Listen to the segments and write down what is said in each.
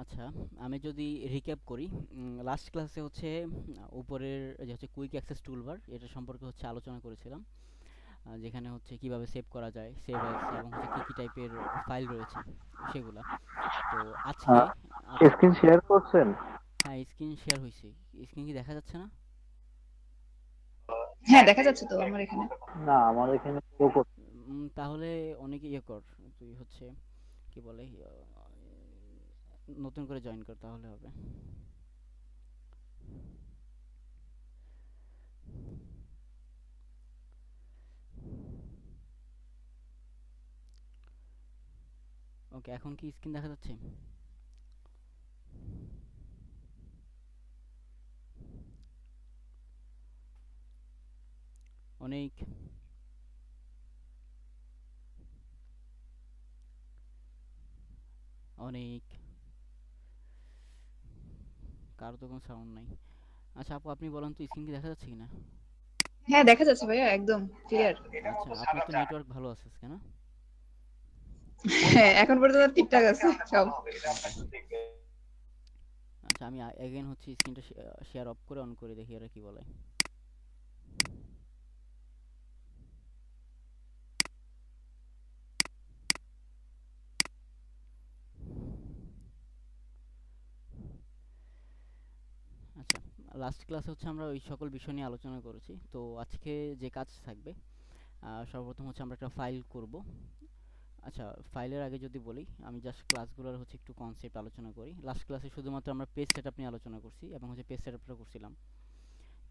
আচ্ছা, আমি যদি রিক্যাপ করি, লাস্ট ক্লাসে হচ্ছে উপরের যে হচ্ছে কুইক অ্যাক্সেস টুলবার এটা সম্পর্কে হচ্ছে আলোচনা করেছিলাম। যেখানে হচ্ছে কিভাবে সেভ করা যায়, সেভ অ্যাজ, এবং হচ্ছে কি কি টাইপের ফাইল রয়েছে সেগুলা। তো আজকে আচ্ছা, স্ক্রিন শেয়ার করছেন? হ্যাঁ স্ক্রিন শেয়ার হয়েছে। স্ক্রিন কি দেখা যাচ্ছে না? হ্যাঁ, দেখা যাচ্ছে তো আমার এখানে। না, আমার এখানে শো করছে। তাহলে অনেক ইয়ে কর, তুই হচ্ছে কি বলে নতুন করে জয়েন কর তাহলে হবে। ওকে, এখন কি স্ক্রিন দেখা যাচ্ছে? অনেক অনেক কারো তো কোনো সাউন্ড নাই। আচ্ছা আপু, আপনি বলেন তো স্ক্রিন কি দেখা যাচ্ছে কিনা? হ্যাঁ, দেখা যাচ্ছে ভাইয়া, একদম ক্লিয়ার। আচ্ছা, আপনার তো নেটওয়ার্ক ভালো আছে আজকে না? হ্যাঁ, এখন পর্যন্ত ঠিকঠাক আছে সব। ওকে, আচ্ছা আমি এগেন হচ্ছে স্ক্রিনটা শেয়ার অফ করে অন করে দেখি এরা কি বলে। আচ্ছা, লাস্ট ক্লাসে হচ্ছে আমরা ওই সকল বিষয় নিয়ে আলোচনা করেছি। তো আজকে যে কাজ থাকবে, সর্বপ্রথম হচ্ছে আমরা একটা ফাইল করব। আচ্ছা, ফাইলের আগে যদি বলি, আমি জাস্ট ক্লাসগুলোর হচ্ছে একটু কনসেপ্ট আলোচনা করি। লাস্ট ক্লাসে শুধুমাত্র আমরা পেজ সেটআপ নিয়ে আলোচনা করছি এবং হচ্ছে পেজ সেটআপটা করছিলাম।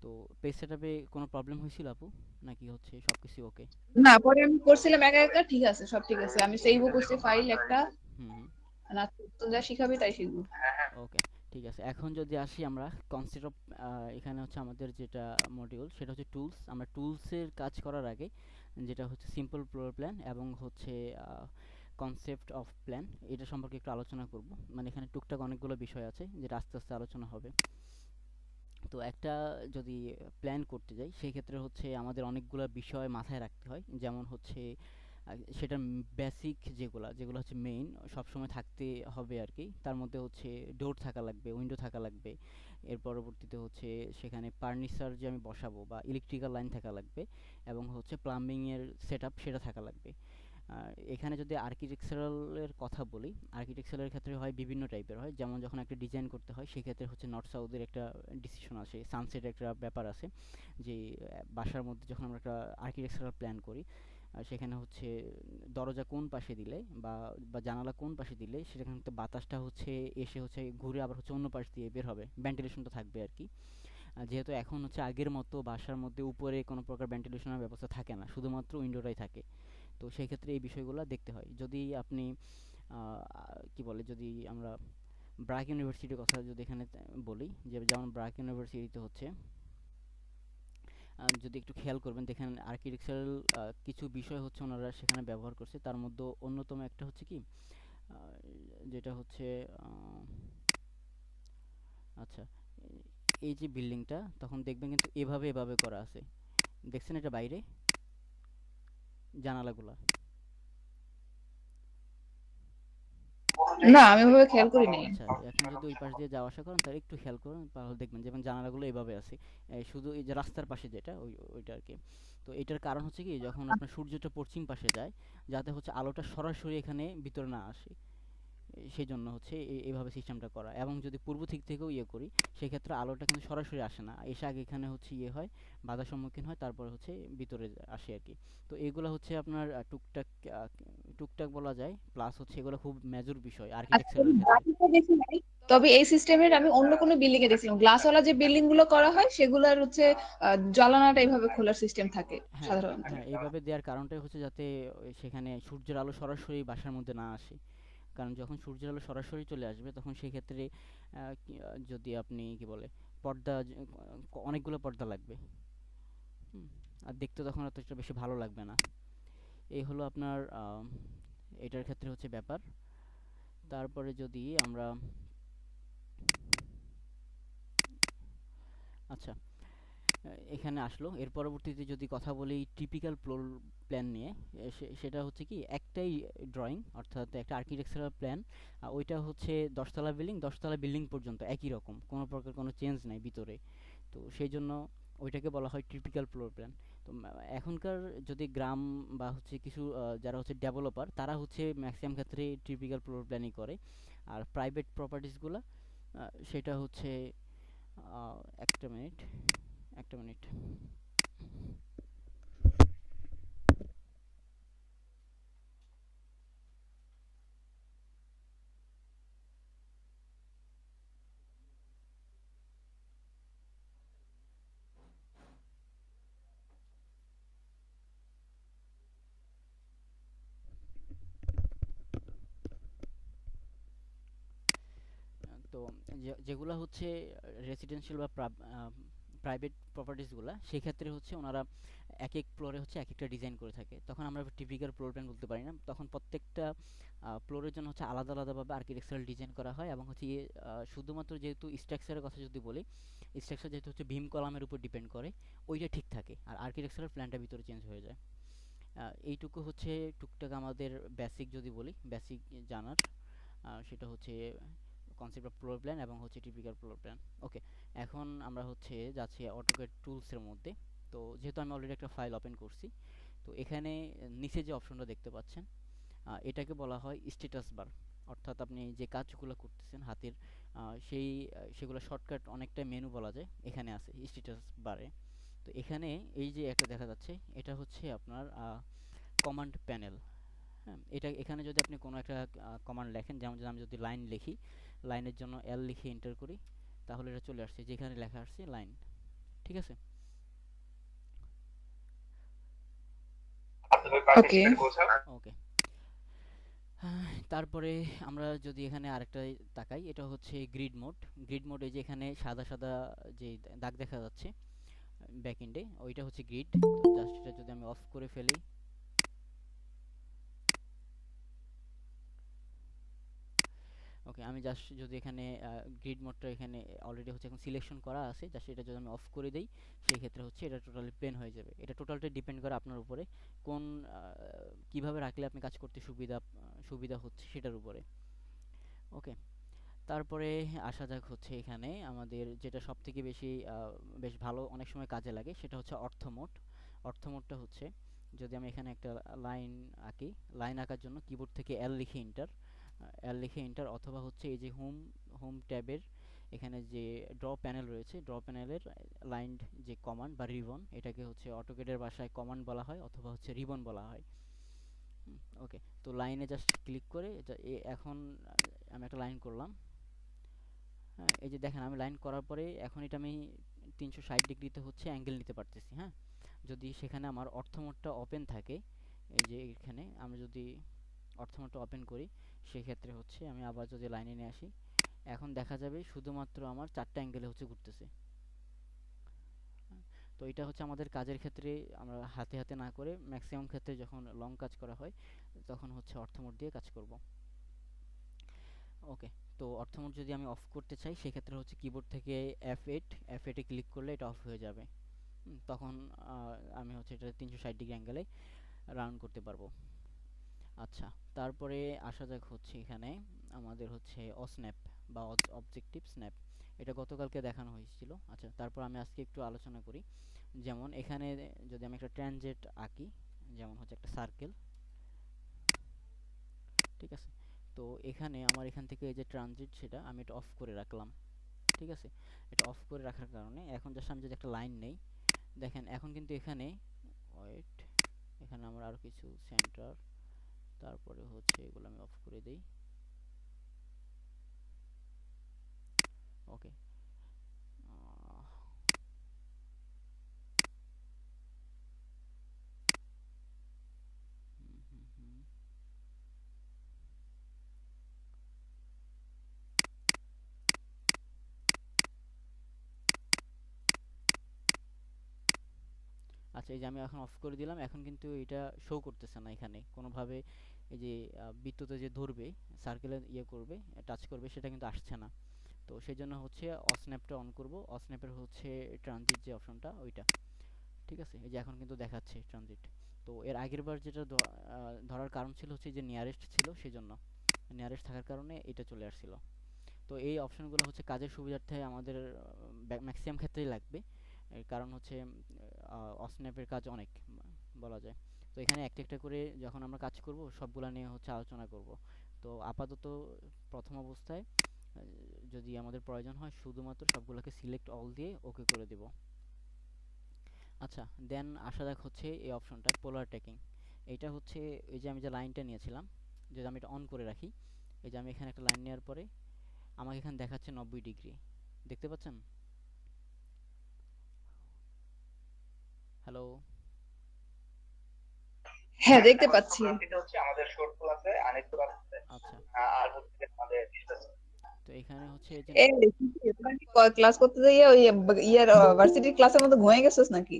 তো পেজ সেটআপে কোনো প্রবলেম হয়েছিল আপু, নাকি হচ্ছে সবকিছু ওকে? না, পরে আমি করছিলাম একা একা, ঠিক আছে, সব ঠিক আছে। আমি সেভও করছি ফাইল একটা। হুম হুম। না, তো যা শিখাবি তাই শিখবো। ওকে, ঠিক আছে। এখন যদি আসি আমরা কনসেপ্ট অফ, এখানে হচ্ছে আমাদের যেটা মডিউল সেটা হচ্ছে টুলস। আমরা টুলসের কাজ করার আগে যেটা হচ্ছে সিম্পল ফ্লোর প্ল্যান এবং হচ্ছে কনসেপ্ট অফ প্ল্যান, এটা সম্পর্কে একটু আলোচনা করব। মানে এখানে টুকটাক অনেকগুলো বিষয় আছে যেটা আস্তে আস্তে আলোচনা হবে। তো একটা যদি প্ল্যান করতে যাই সেই ক্ষেত্রে হচ্ছে আমাদের অনেকগুলো বিষয় মাথায় রাখতে হয়, যেমন হচ্ছে সেটার বেসিক যেগুলা যেগুলো হচ্ছে মেইন সবসময় থাকতে হবে আর কি। তার মধ্যে হচ্ছে ডোর থাকা লাগবে, উইন্ডো থাকা লাগবে। এর পরবর্তীতে হচ্ছে সেখানে ফার্নিচার যে আমি বসাবো বা ইলেকট্রিক্যাল লাইন থাকা লাগবে, এবং হচ্ছে প্লাম্বিংয়ের সেট আপ সেটা থাকা লাগবে। আর এখানে যদি আর্কিটেকচারালের কথা বলি, আর্কিটেকচারের ক্ষেত্রে হয় বিভিন্ন টাইপের হয়। যেমন যখন একটা ডিজাইন করতে হয় সেক্ষেত্রে হচ্ছে নর্থ সাউথের একটা ডিসিশন আসে, সানসেটের একটা ব্যাপার আছে। যে বাসার মধ্যে যখন আমরা একটা আর্কিটেকচারাল প্ল্যান করি, সেখানে হচ্ছে দরজা কোন পাশে দিলে বা বা জানালা কোন পাশে দিলে সেখান থেকে বাতাসটা হচ্ছে এসে হচ্ছে ঘুরে আবার হচ্ছে অন্য পাশ দিয়ে বের হবে, ভেন্টিলেশনটা থাকবে আর কি। যেহেতু এখন হচ্ছে আগের মতো বাসার মধ্যে উপরে কোনো প্রকার ভেন্টিলেশনের ব্যবস্থা থাকে না, শুধুমাত্র উইন্ডোটাই থাকে। তো সেই ক্ষেত্রে এই বিষয়গুলো দেখতে হয়। যদি আপনি কি বলে, যদি আমরা ব্র্যাক ইউনিভার্সিটির কথা যদি এখানে বলি, যে যেমন ব্র্যাক ইউনিভার্সিটিতে হচ্ছে যদি একটু খেয়াল করবেন দেখেন আর্কিটেকচারাল কিছু বিষয় হচ্ছে ওনারা সেখানে ব্যবহার করছে। তার মধ্যে অন্যতম একটা হচ্ছে কি, আহ, যেটা হচ্ছে আচ্ছা, এই যে বিল্ডিংটা তখন দেখবেন কিন্তু এভাবে এভাবে করা আছে, দেখছেন এটা বাইরে জানালাগুলা? না, আমি ওভাবে খেয়াল করিনি। আচ্ছা, এখন যদি ওই পাশ দিয়ে যাওয়া আসা করেন তাহলে একটু খেয়াল করুন, তাহলে দেখবেন যেমন জানালাগুলো এভাবে আছে। শুধু এই যে রাস্তার পাশে যেটা ওইটা আর কি। তো এটার কারণ হচ্ছে কি, যখন আপনার সূর্যটা পশ্চিম পাশে যায় যাতে হচ্ছে আলোটা সরাসরি এখানে ভিতরে না আসে, সেই জন্য হচ্ছে এইভাবে সিস্টেমটা করা। এবং যদি পূর্ব দিক থেকেও ইয়ে করি সেক্ষেত্রে আলোটা কিন্তু সরাসরি আসে না, এসে আগে এখানে হচ্ছে ইয়ে হয়, বাধার সম্মুখীন হয়, তারপরে হচ্ছে ভিতরে আসে আর কি। তো এগুলো হচ্ছে আপনার টুকটাক আহ, টুকটাক বলা যায়, প্লাস হচ্ছে এগুলো খুব মেজর বিষয় আচ্ছা, আমি আর্কিটেকচারের ক্ষেত্রে। বাকিটা দেখি নাই। তবে এই সিস্টেমের আমি অন্য কোনো বিল্ডিং এ দেখছিলাম, গ্লাসওয়ালা যে বিল্ডিং গুলো করা হয় সেগুলোর হচ্ছে জ্বালানাটা এইভাবে খোলার সিস্টেম থাকে হ্যাঁ সাধারণত। হ্যাঁ, এইভাবে দেওয়ার কারণটাই হচ্ছে যাতে সেখানে সূর্যের আলো সরাসরি বাসার মধ্যে না আসে। কারণ যখন সূর্যের আলো সরাসরি চলে আসবে তখন সেই ক্ষেত্রে যদি আপনি কি বলে পর্দা অনেকগুলো পর্দা লাগবে। হুম, আর দেখতে তখন অতটা বেশি ভালো লাগবে না। এই হলো আপনার এটার ক্ষেত্রে হচ্ছে ব্যাপার। তারপরে যদি আমরা আচ্ছা এখানে আসলো, এর পরবর্তীতে যদি কথা বলি টিপিক্যাল প্ল্যান নিয়ে। সেটা হচ্ছে কি একটাই ড্রয়িং, অর্থাৎ একটা আর্কিটেকচারাল প্ল্যান। ওইটা হচ্ছে 10 তলা বিল্ডিং, 10 তলা বিল্ডিং পর্যন্ত একই রকম, কোনো প্রকার কোনো চেঞ্জ নাই ভিতরে। তো সেই জন্য ওইটাকে বলা হয় টিপিক্যাল ফ্লোর প্ল্যান। তো এখনকার যদি গ্রাম বা হচ্ছে কিছু যারা হচ্ছে ডেভেলপার, তারা হচ্ছে ম্যাক্সিমাম ক্ষেত্রে টিপিক্যাল ফ্লোর প্ল্যানই করে। আর প্রাইভেট প্রপার্টিসগুলো সেটা হচ্ছে একটা মিনিট, একটা মিনিট। তো যেগুলা হচ্ছে রেসিডেন্সিয়াল বা প্রাইভেট প্রপার্টিসগুলা, সেক্ষেত্রে হচ্ছে ওনারা এক এক ফ্লোরে হচ্ছে এক একটা ডিজাইন করে থাকে। তখন আমরা টিপিক্যাল ফ্লোর প্ল্যান বলতে পারি না, তখন প্রত্যেকটা ফ্লোরের জন্য হচ্ছে আলাদা আলাদাভাবে আর্কিটেকচারাল ডিজাইন করা হয়। এবং হচ্ছে শুধুমাত্র যেহেতু স্ট্রাকচারের কথা যদি বলি, স্ট্রাকচার যেহেতু হচ্ছে ভীম কলামের উপর ডিপেন্ড করে, ওইটা ঠিক থাকে, আর আর্কিটেকচারাল প্ল্যানটা ভিতরে চেঞ্জ হয়ে যায়। এইটুকু হচ্ছে টুকটাক আমাদের বেসিক, যদি বলি বেসিক জানার। সেটা হচ্ছে কনসেপ্ট অফ ফ্লোর প্ল্যান এবং হচ্ছে টিপিক্যাল ফ্লোর প্ল্যান। ওকে, এখন আমরা হচ্ছে যাচ্ছি অটোক্যাড টুলসের মধ্যে। তো যেহেতু আমি অলরেডি একটা ফাইল ওপেন করছি, তো এখানে নিচে যে অপশনটা দেখতে পাচ্ছেন, এটাকে বলা হয় স্ট্যাটাস বার। অর্থাৎ আপনি যে কাজগুলো করতেছেন হাতের, সেগুলো শর্টকাট অনেকটা মেনু বলা যায়, এখানে আছে স্ট্যাটাস বারে। তো এখানে এই যে একটা দেখা যাচ্ছে, এটা হচ্ছে আপনার কমান্ড প্যানেল। হ্যাঁ, এটা এখানে যদি আপনি কোনো একটা কমান্ড লেখেন, যেমন আমি যদি লাইন লিখি, লাইনের জন্য এল লিখে এন্টার করি, তাহলে এটা চলে আসছে, যেখানে লেখা আসছে লাইন। ঠিক আছে। ওকে। ওকে, তারপরে আমরা যদি এখানে আরেকটা তাকাই, এটা হচ্ছে গ্রিড মোড। গ্রিড মোড, এই যে এখানে সাদা সাদা যে দাগ দেখা যাচ্ছে ব্যাক এন্ডে, ওইটা হচ্ছে গ্রিড। তো জাস্ট এটা যদি আমি অফ করে ফেলি, ওকে, আমি জাস্ট যদি এখানে গ্রিড মোডটা এখানে অলরেডি হচ্ছে এখন সিলেকশন করা আছে, জাস্ট এটা যদি আমি অফ করে দেই, সেই ক্ষেত্রে হচ্ছে এটা টোটালি প্লেন হয়ে যাবে। এটা টোটালটা ডিপেন্ড করে আপনার উপরে, কোন কিভাবে রাখলে আপনি কাজ করতে সুবিধা হচ্ছে সেটার উপরে। ওকে, তারপরে আসা যাক হচ্ছে এখানে আমাদের যেটা সবথেকে বেশি বেশ ভালো অনেক সময় কাজে লাগে, সেটা হচ্ছে অর্থ মোড। অর্থ মোডটা হচ্ছে, যদি আমি এখানে একটা লাইন আঁকি, লাইন আঁকার জন্য কিবোর্ড থেকে এল লিখে এন্টার, এল লিখে এন্টার, অথবা হচ্ছে এই যে হোম হোম ট্যাবের এখানে যে ড্র প্যানেল রয়েছে, ড্র প্যানেলের লাইন যে কমান্ড বা রিবন, এটাকে হচ্ছে অটোকেডের ভাষায় কমান্ড বলা হয়, অথবা হচ্ছে রিবন বলা হয়। ওকে, তো লাইনে জাস্ট ক্লিক করে এটা এখন আমি একটা লাইন করলাম। হ্যাঁ, এই যে দেখেন আমি লাইন করার পরে এখন এটা আমি 360 ডিগ্রিতে হচ্ছে অ্যাঙ্গেল নিতে পারতেছি। হ্যাঁ, যদি সেখানে আমার অর্থ মোডটা ওপেন থাকে, এই যে এখানে আমি যদি অর্থ মোডটা ওপেন করি, সেক্ষেত্রে হচ্ছে আমি আবার যদি লাইনে নিয়ে আসি, এখন দেখা যাবে শুধুমাত্র আমার 4টা অ্যাঙ্গেলে হচ্ছে ঘুরতেছে। তো এটা হচ্ছে আমাদের কাজের ক্ষেত্রে আমরা হাতে হাতে না করে ম্যাক্সিমাম ক্ষেত্রে যখন লং কাজ করা হয়, তখন হচ্ছে অর্থ মোড দিয়ে কাজ করব। ওকে, তো অর্থ মোড যদি আমি অফ করতে চাই, সেক্ষেত্রে হচ্ছে কিবোর্ড থেকে F8 এ ক্লিক করলে এটা অফ হয়ে যাবে। তখন আমি হচ্ছে এটা 360 ডিগ্রি অ্যাঙ্গেলে রাউন্ড করতে পারবো। আচ্ছা, তারপরে আসা যাক হচ্ছে এখানে আমাদের হচ্ছে অস্ন্যাপ বা অবজেক্টিভ স্ন্যাপ। এটা গতকালকে দেখানো হয়েছিল। আচ্ছা, তারপর আমি আজকে একটু আলোচনা করি। যেমন এখানে যদি আমি একটা ট্রানজেক্ট আঁকি, যেমন হচ্ছে একটা সার্কেল, ঠিক আছে। তো এখানে আমার এখান থেকে এই যে ট্রানজিট, সেটা আমি এটা অফ করে রাখলাম। ঠিক আছে, এটা অফ করে রাখার কারণে এখন জাস্ট আমি যদি একটা লাইন নেই, দেখেন এখন কিন্তু এখানে ওয়েট, এখানে আমার আরো কিছু সেন্টার, তারপরে হচ্ছে এগুলো আমি অফ করে দেই। ওকে, আচ্ছা, এই যে আমি এখন অফ করে দিলাম, এখন কিন্তু এটা শো করতেছে না এখানে কোনোভাবে। এই যে বৃত্ততে যে ধরবে, সার্কেলে ইয়ে করবে, টাচ করবে, সেটা কিন্তু আসছে না। তো সেই জন্য হচ্ছে অস্ন্যাপটা অন করব। অস্ন্যাপের হচ্ছে ট্রানজিট যে অপশনটা, ওইটা। ঠিক আছে, এই যে এখন কিন্তু দেখাচ্ছে ট্রানজিট। তো এর আগের বার যেটা ধরার কারণ ছিল হচ্ছে যে নিয়ারেস্ট ছিল, সেজন্য নিয়ারেস্ট থাকার কারণে এটা চলে আসছিল। তো এই অপশনগুলো হচ্ছে কাজের সুবিধার্থে আমাদের ম্যাক্সিমাম ক্ষেত্রেই লাগবে। এর কারণ হচ্ছে অসনেপের কাজ অনেক বলা যায়। তো এখানে একটা একটা করে যখন আমরা কাজ করব সবগুলা নিয়ে হচ্ছে আলোচনা করব। তো আপাতত প্রথম অবস্থায় যদি আমাদের প্রয়োজন হয় শুধুমাত্র সবগুলোকে সিলেক্ট অল দিয়ে ওকে করে দেব। আচ্ছা, দেন আসা যাক হচ্ছে এই অপশনটা পোলার ট্র্যাকিং। এটা হচ্ছে এই যে আমি যে লাইনটা নিয়েছিলাম, যদি আমি এটা অন করে রাখি, এই যে আমি এখানে একটা লাইন নেওয়ার পরে আমাকে এখানে দেখাচ্ছে 90 ডিগ্রি, দেখতে পাচ্ছেন? হ্যালো? হ্যাঁ, দেখতে পাচ্ছি। আচ্ছা, তো এখানে হচ্ছে এই যে এই তোরা কি ক্লাস করতে যাইয়া ওই ইয়ার ভার্সিটির ক্লাসের মধ্যে ঘুমিয়ে গেছিস নাকি?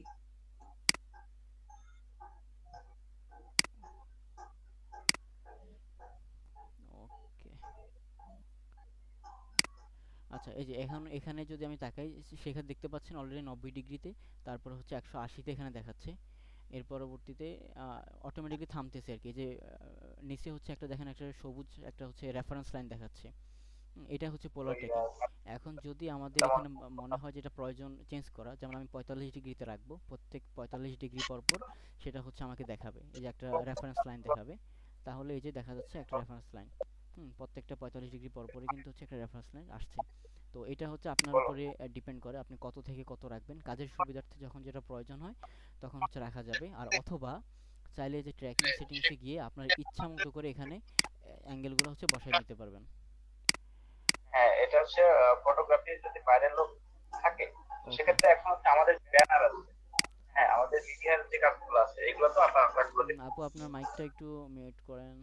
ওকে, আচ্ছা এই যে এখন এখানে যদি আমি তাকাই সেখানে দেখতে পাচ্ছেন অলরেডি 90 ডিগ্রিতে, তারপর হচ্ছে 180তে এখানে দেখাচ্ছে। এর পরবর্তীতে অটোমেটিকলি থামতেছে আর কি। এই যে নিচে হচ্ছে একটা দেখেন, একটা সবুজ একটা হচ্ছে রেফারেন্স লাইন দেখাচ্ছে। এটা হচ্ছে পোলার ট্র্যাকিং। এখন যদি আমাদের এখানে মনে হয় যেটা প্রয়োজন চেঞ্জ করা, যেমন আমি 45 ডিগ্রিতে রাখবো, প্রত্যেক 45 ডিগ্রি পর পর সেটা হচ্ছে আমাকে দেখাবে, এই যে একটা রেফারেন্স লাইন দেখাবে। তাহলে এই যে দেখা যাচ্ছে একটা রেফারেন্স লাইন, প্রত্যেকটা 45 ডিগ্রি পর পরই কিন্তু হচ্ছে একটা রেফারেন্স লাইন আসছে। তো এটা হচ্ছে আপনার উপরে ডিপেন্ড করে আপনি কত থেকে কত রাখবেন। কাজের সুবিধার্থে যখন যেটা প্রয়োজন হয় তখন হচ্ছে রাখা যাবে। আর অথবা চাইলে যে ট্র্যাকিং সেটিংসে গিয়ে আপনার ইচ্ছা মতো করে এখানে অ্যাঙ্গেলগুলো হচ্ছে বসায় নিতে পারবেন। ওকে, আপু আপনার মাইকটা একটু মিউট করেন।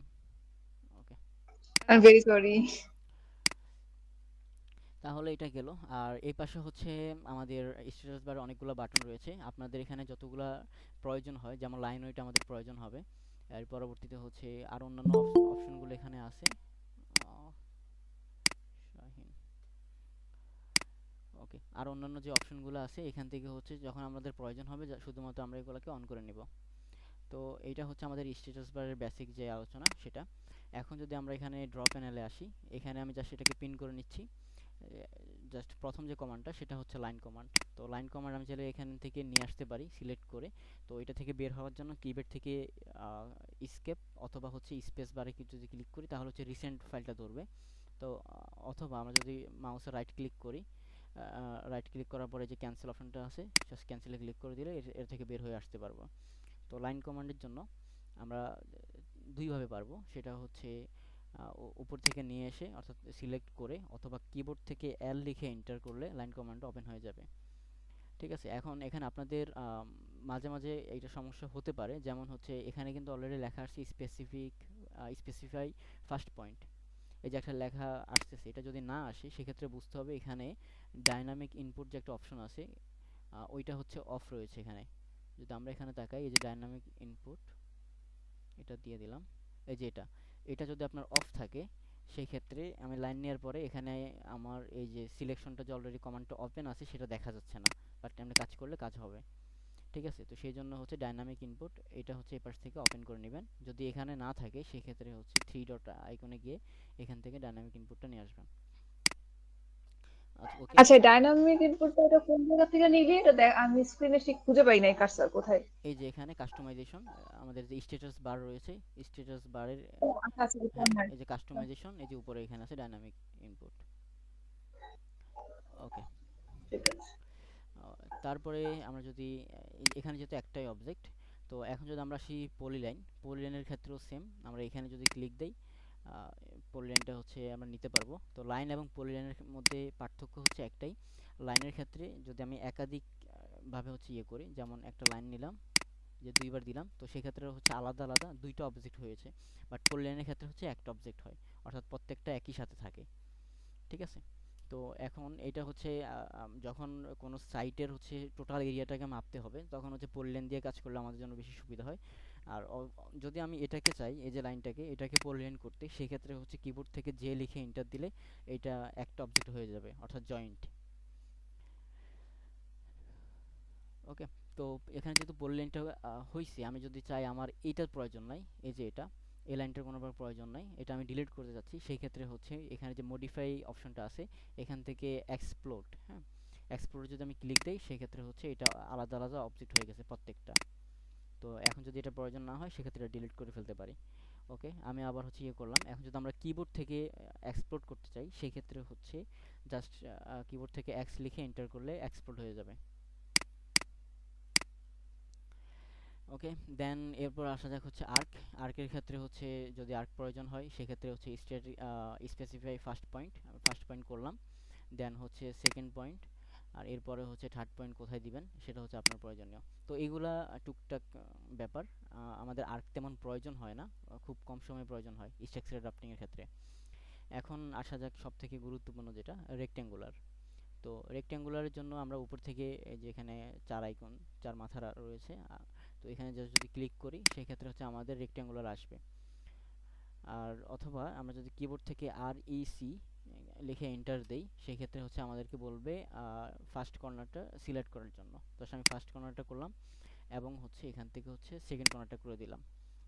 ওকে, আই এম ভেরি সরি। তাহলে এটা গেল। আর এই পাশে হচ্ছে আমাদের স্ট্যাটাস বারে অনেকগুলো বাটন রয়েছে। আপনাদের এখানে যতগুলা প্রয়োজন হয়, যেমন লাইন ওয়েট আমাদের প্রয়োজন হবে। এর পরবর্তীতে হচ্ছে আর অন্যান্য অপশনগুলো এখানে আছে। শাহিন, ওকে, আর অন্যান্য যে অপশনগুলো আছে এখান থেকে হচ্ছে যখন আমাদের প্রয়োজন হবে শুধুমাত্র আমরা এগুলোকে অন করে নিব। তো এইটা হচ্ছে আমাদের স্ট্যাটাস বারের বেসিক যে আলোচনা সেটা। এখন যদি আমরা এখানে ড্র প্যানেলে আসি, এখানে আমি জাস্ট এটাকে পিন করে নিচ্ছি। জাস্ট প্রথম যে কমান্ডটা সেটা হচ্ছে লাইন কমান্ড। তো লাইন কমান্ড আমি চাইলে এখান থেকে নিয়ে আসতে পারি সিলেক্ট করে। তো এটা থেকে বের হওয়ার জন্য কিবোর্ড থেকে স্কেপ অথবা হচ্ছে স্পেস বারে যদি ক্লিক করি তাহলে হচ্ছে রিসেন্ট ফাইলটা ধরবে। তো অথবা আমরা যদি মাউসে রাইট ক্লিক করি, রাইট ক্লিক করার পরে যে ক্যান্সেল অপশনটা আছে জাস্ট ক্যান্সেলে ক্লিক করে দিলে এর থেকে বের হয়ে আসতে পারবো। তো লাইন কমান্ডের জন্য আমরা দুইভাবে পারবো, সেটা হচ্ছে উপর থেকে নিয়ে এসে অর্থাৎ সিলেক্ট করে অথবা কিবোর্ড থেকে এল লিখে এন্টার করলে লাইন কমান্ড ওপেন হয়ে যাবে। ঠিক আছে, এখন এখানে আপনাদের মাঝে মাঝে এইটা সমস্যা হতে পারে, যেমন হচ্ছে এখানে কিন্তু অলরেডি লেখা আসছে স্পেসিফাই ফার্স্ট পয়েন্ট। এই যে একটা লেখা আসতেছে, এটা যদি না আসে সেক্ষেত্রে বুঝতে হবে এখানে ডাইনামিক ইনপুট যে একটা অপশন আছে ওইটা হচ্ছে অফ রয়েছে এখানে। যদি আমরা এখানে তাকাই, এই যে ডাইনামিক ইনপুট, এটা দিয়ে দিলাম, এই যে এটা, এটা যদি আপনার অফ থাকে সেই ক্ষেত্রে আমি লাইন নেওয়ার পরে এখানে আমার এই যে সিলেকশনটা যে অলরেডি কমান্ডটা ওপেন আছে সেটা দেখা যাচ্ছে না, বাট আমরা কাজ করলে কাজ হবে। ঠিক আছে, তো সেই জন্য হচ্ছে ডাইনামিক ইনপুট এটা হচ্ছে এই পাশ থেকে ওপেন করে নেবেন। যদি এখানে না থাকে সেই ক্ষেত্রে হচ্ছে থ্রি ডট আইকনে গিয়ে এখান থেকে ডাইনামিক ইনপুটটা নিয়ে আসবেন। আচ্ছা, ওকে। আচ্ছা, ডাইনামিক ইনপুটটা এটা কোন জায়গা থেকে নিবি? এটা দেখ, আমি স্ক্রিনে ঠিক খুঁজে পাই নাই কার্সার কোথায়। এই যে এখানে কাস্টমাইজেশন, আমাদের যে স্ট্যাটাস বার রয়েছে, স্ট্যাটাস বারের, ও আচ্ছা আচ্ছা, হ্যাঁ এখানে। এই যে কাস্টমাইজেশন, এই যে উপরে এখানে আছে ডাইনামিক ইনপুট। ওকে, ঠিক আছে। তারপরে আমরা যদি এখানে যেহেতু একটাই অবজেক্ট, তো এখন যদি আমরা আসি পলিলাইনের ক্ষেত্রেও সেম। আমরা এখানে যদি ক্লিক দেই পলিলাইনটা হচ্ছে আমরা নিতে পারবো। তো লাইন এবং পলিলাইনের মধ্যে পার্থক্য হচ্ছে একটাই, লাইনের ক্ষেত্রে যদি আমি একাধিক ভাবে হচ্ছে ইয়ে করি, যেমন একটা লাইন নিলাম যে দুইবার দিলাম, তো সেক্ষেত্রে হচ্ছে আলাদা আলাদা দুইটা অবজেক্ট হয়েছে। বাট পলিলাইনের ক্ষেত্রে হচ্ছে একটা অবজেক্ট হয়, অর্থাৎ প্রত্যেকটা একই সাথে থাকে। ঠিক আছে, তো এখন এটা হচ্ছে যখন কোনো সাইটের হচ্ছে টোটাল এরিয়াটাকে মাপতে হবে তখন হচ্ছে পলিলাইন দিয়ে কাজ করলে আমাদের জন্য বেশি সুবিধা হয়। আর যদি আমি এটাকে চাই, এই যে লাইনটাকে এটাকে পলিলাইন করতে, সেক্ষেত্রে হচ্ছে কিবোর্ড থেকে যে লিখে এন্টার দিলে এটা একটা অবজেক্ট হয়ে যাবে, অর্থাৎ জয়েন্ট। ওকে, তো এখানে যেহেতু পলি লাইনটা হয়েছে, আমি যদি চাই আমার এইটার প্রয়োজন নাই, এই যে এটা, এই লাইনটার কোনো প্রয়োজন নাই, এটা আমি ডিলিট করতে যাচ্ছি, সেই ক্ষেত্রে হচ্ছে এখানে যে মডিফাই অপশনটা আছে এখান থেকে এক্সপ্লোড, হ্যাঁ, এক্সপ্লোড যদি আমি ক্লিক দেই সেই ক্ষেত্রে হচ্ছে এটা আলাদা আলাদা অবজেক্ট হয়ে গেছে প্রত্যেকটা। তো এখন যদি এটা প্রয়োজন না হয় সেক্ষেত্রে ডিলিট করে ফেলতে পারি। ওকে, আমি আবার হচ্ছে ইয়ে করলাম। এখন যদি আমরা কিবোর্ড থেকে এক্সপ্লোড করতে চাই সেই ক্ষেত্রে হচ্ছে জাস্ট কিবোর্ড থেকে এক্স লিখে এন্টার করলে এক্সপ্লোড হয়ে যাবে। ওকে, দেন এরপর আসা যাক হচ্ছে আর্ক। আর্কের ক্ষেত্রে হচ্ছে যদি আর্ক প্রয়োজন হয় সেক্ষেত্রে হচ্ছে স্পেসিফাই ফার্স্ট পয়েন্ট করলাম, দেন হচ্ছে সেকেন্ড পয়েন্ট, আর এরপরে হচ্ছে থার্ড পয়েন্ট কোথায় দিবেন সেটা হচ্ছে আপনার প্রয়োজনীয়। তো এইগুলা টুকটাক ব্যাপার, আমাদের আর্ক তেমন প্রয়োজন হয় না, খুব কম সময় প্রয়োজন হয় স্ট্রাকচার ড্রাফটিংয়ের ক্ষেত্রে। এখন আসা যাক সব থেকে গুরুত্বপূর্ণ যেটা রেক্ট্যাঙ্গুলার। তো রেক্ট্যাঙ্গুলারের জন্য আমরা উপর থেকে এই যে এখানে চার আইকন, চার মাথা রয়েছে, তো এখানে জাস্ট যদি ক্লিক করি সেই ক্ষেত্রে হচ্ছে আমাদের রেক্ট্যাঙ্গুলার আসবে। আর অথবা আমরা যদি কিবোর্ড থেকে REC লিখে এন্টার দেই সেই ক্ষেত্রে হচ্ছে আমাদেরকে বলবে ফার্স্ট কর্নারটা সিলেক্ট করার জন্য। তো আমি ফার্স্ট কর্নারটা করলাম এবং হচ্ছে এখান থেকে হচ্ছে সেকেন্ড কর্নারটা করে দিলাম।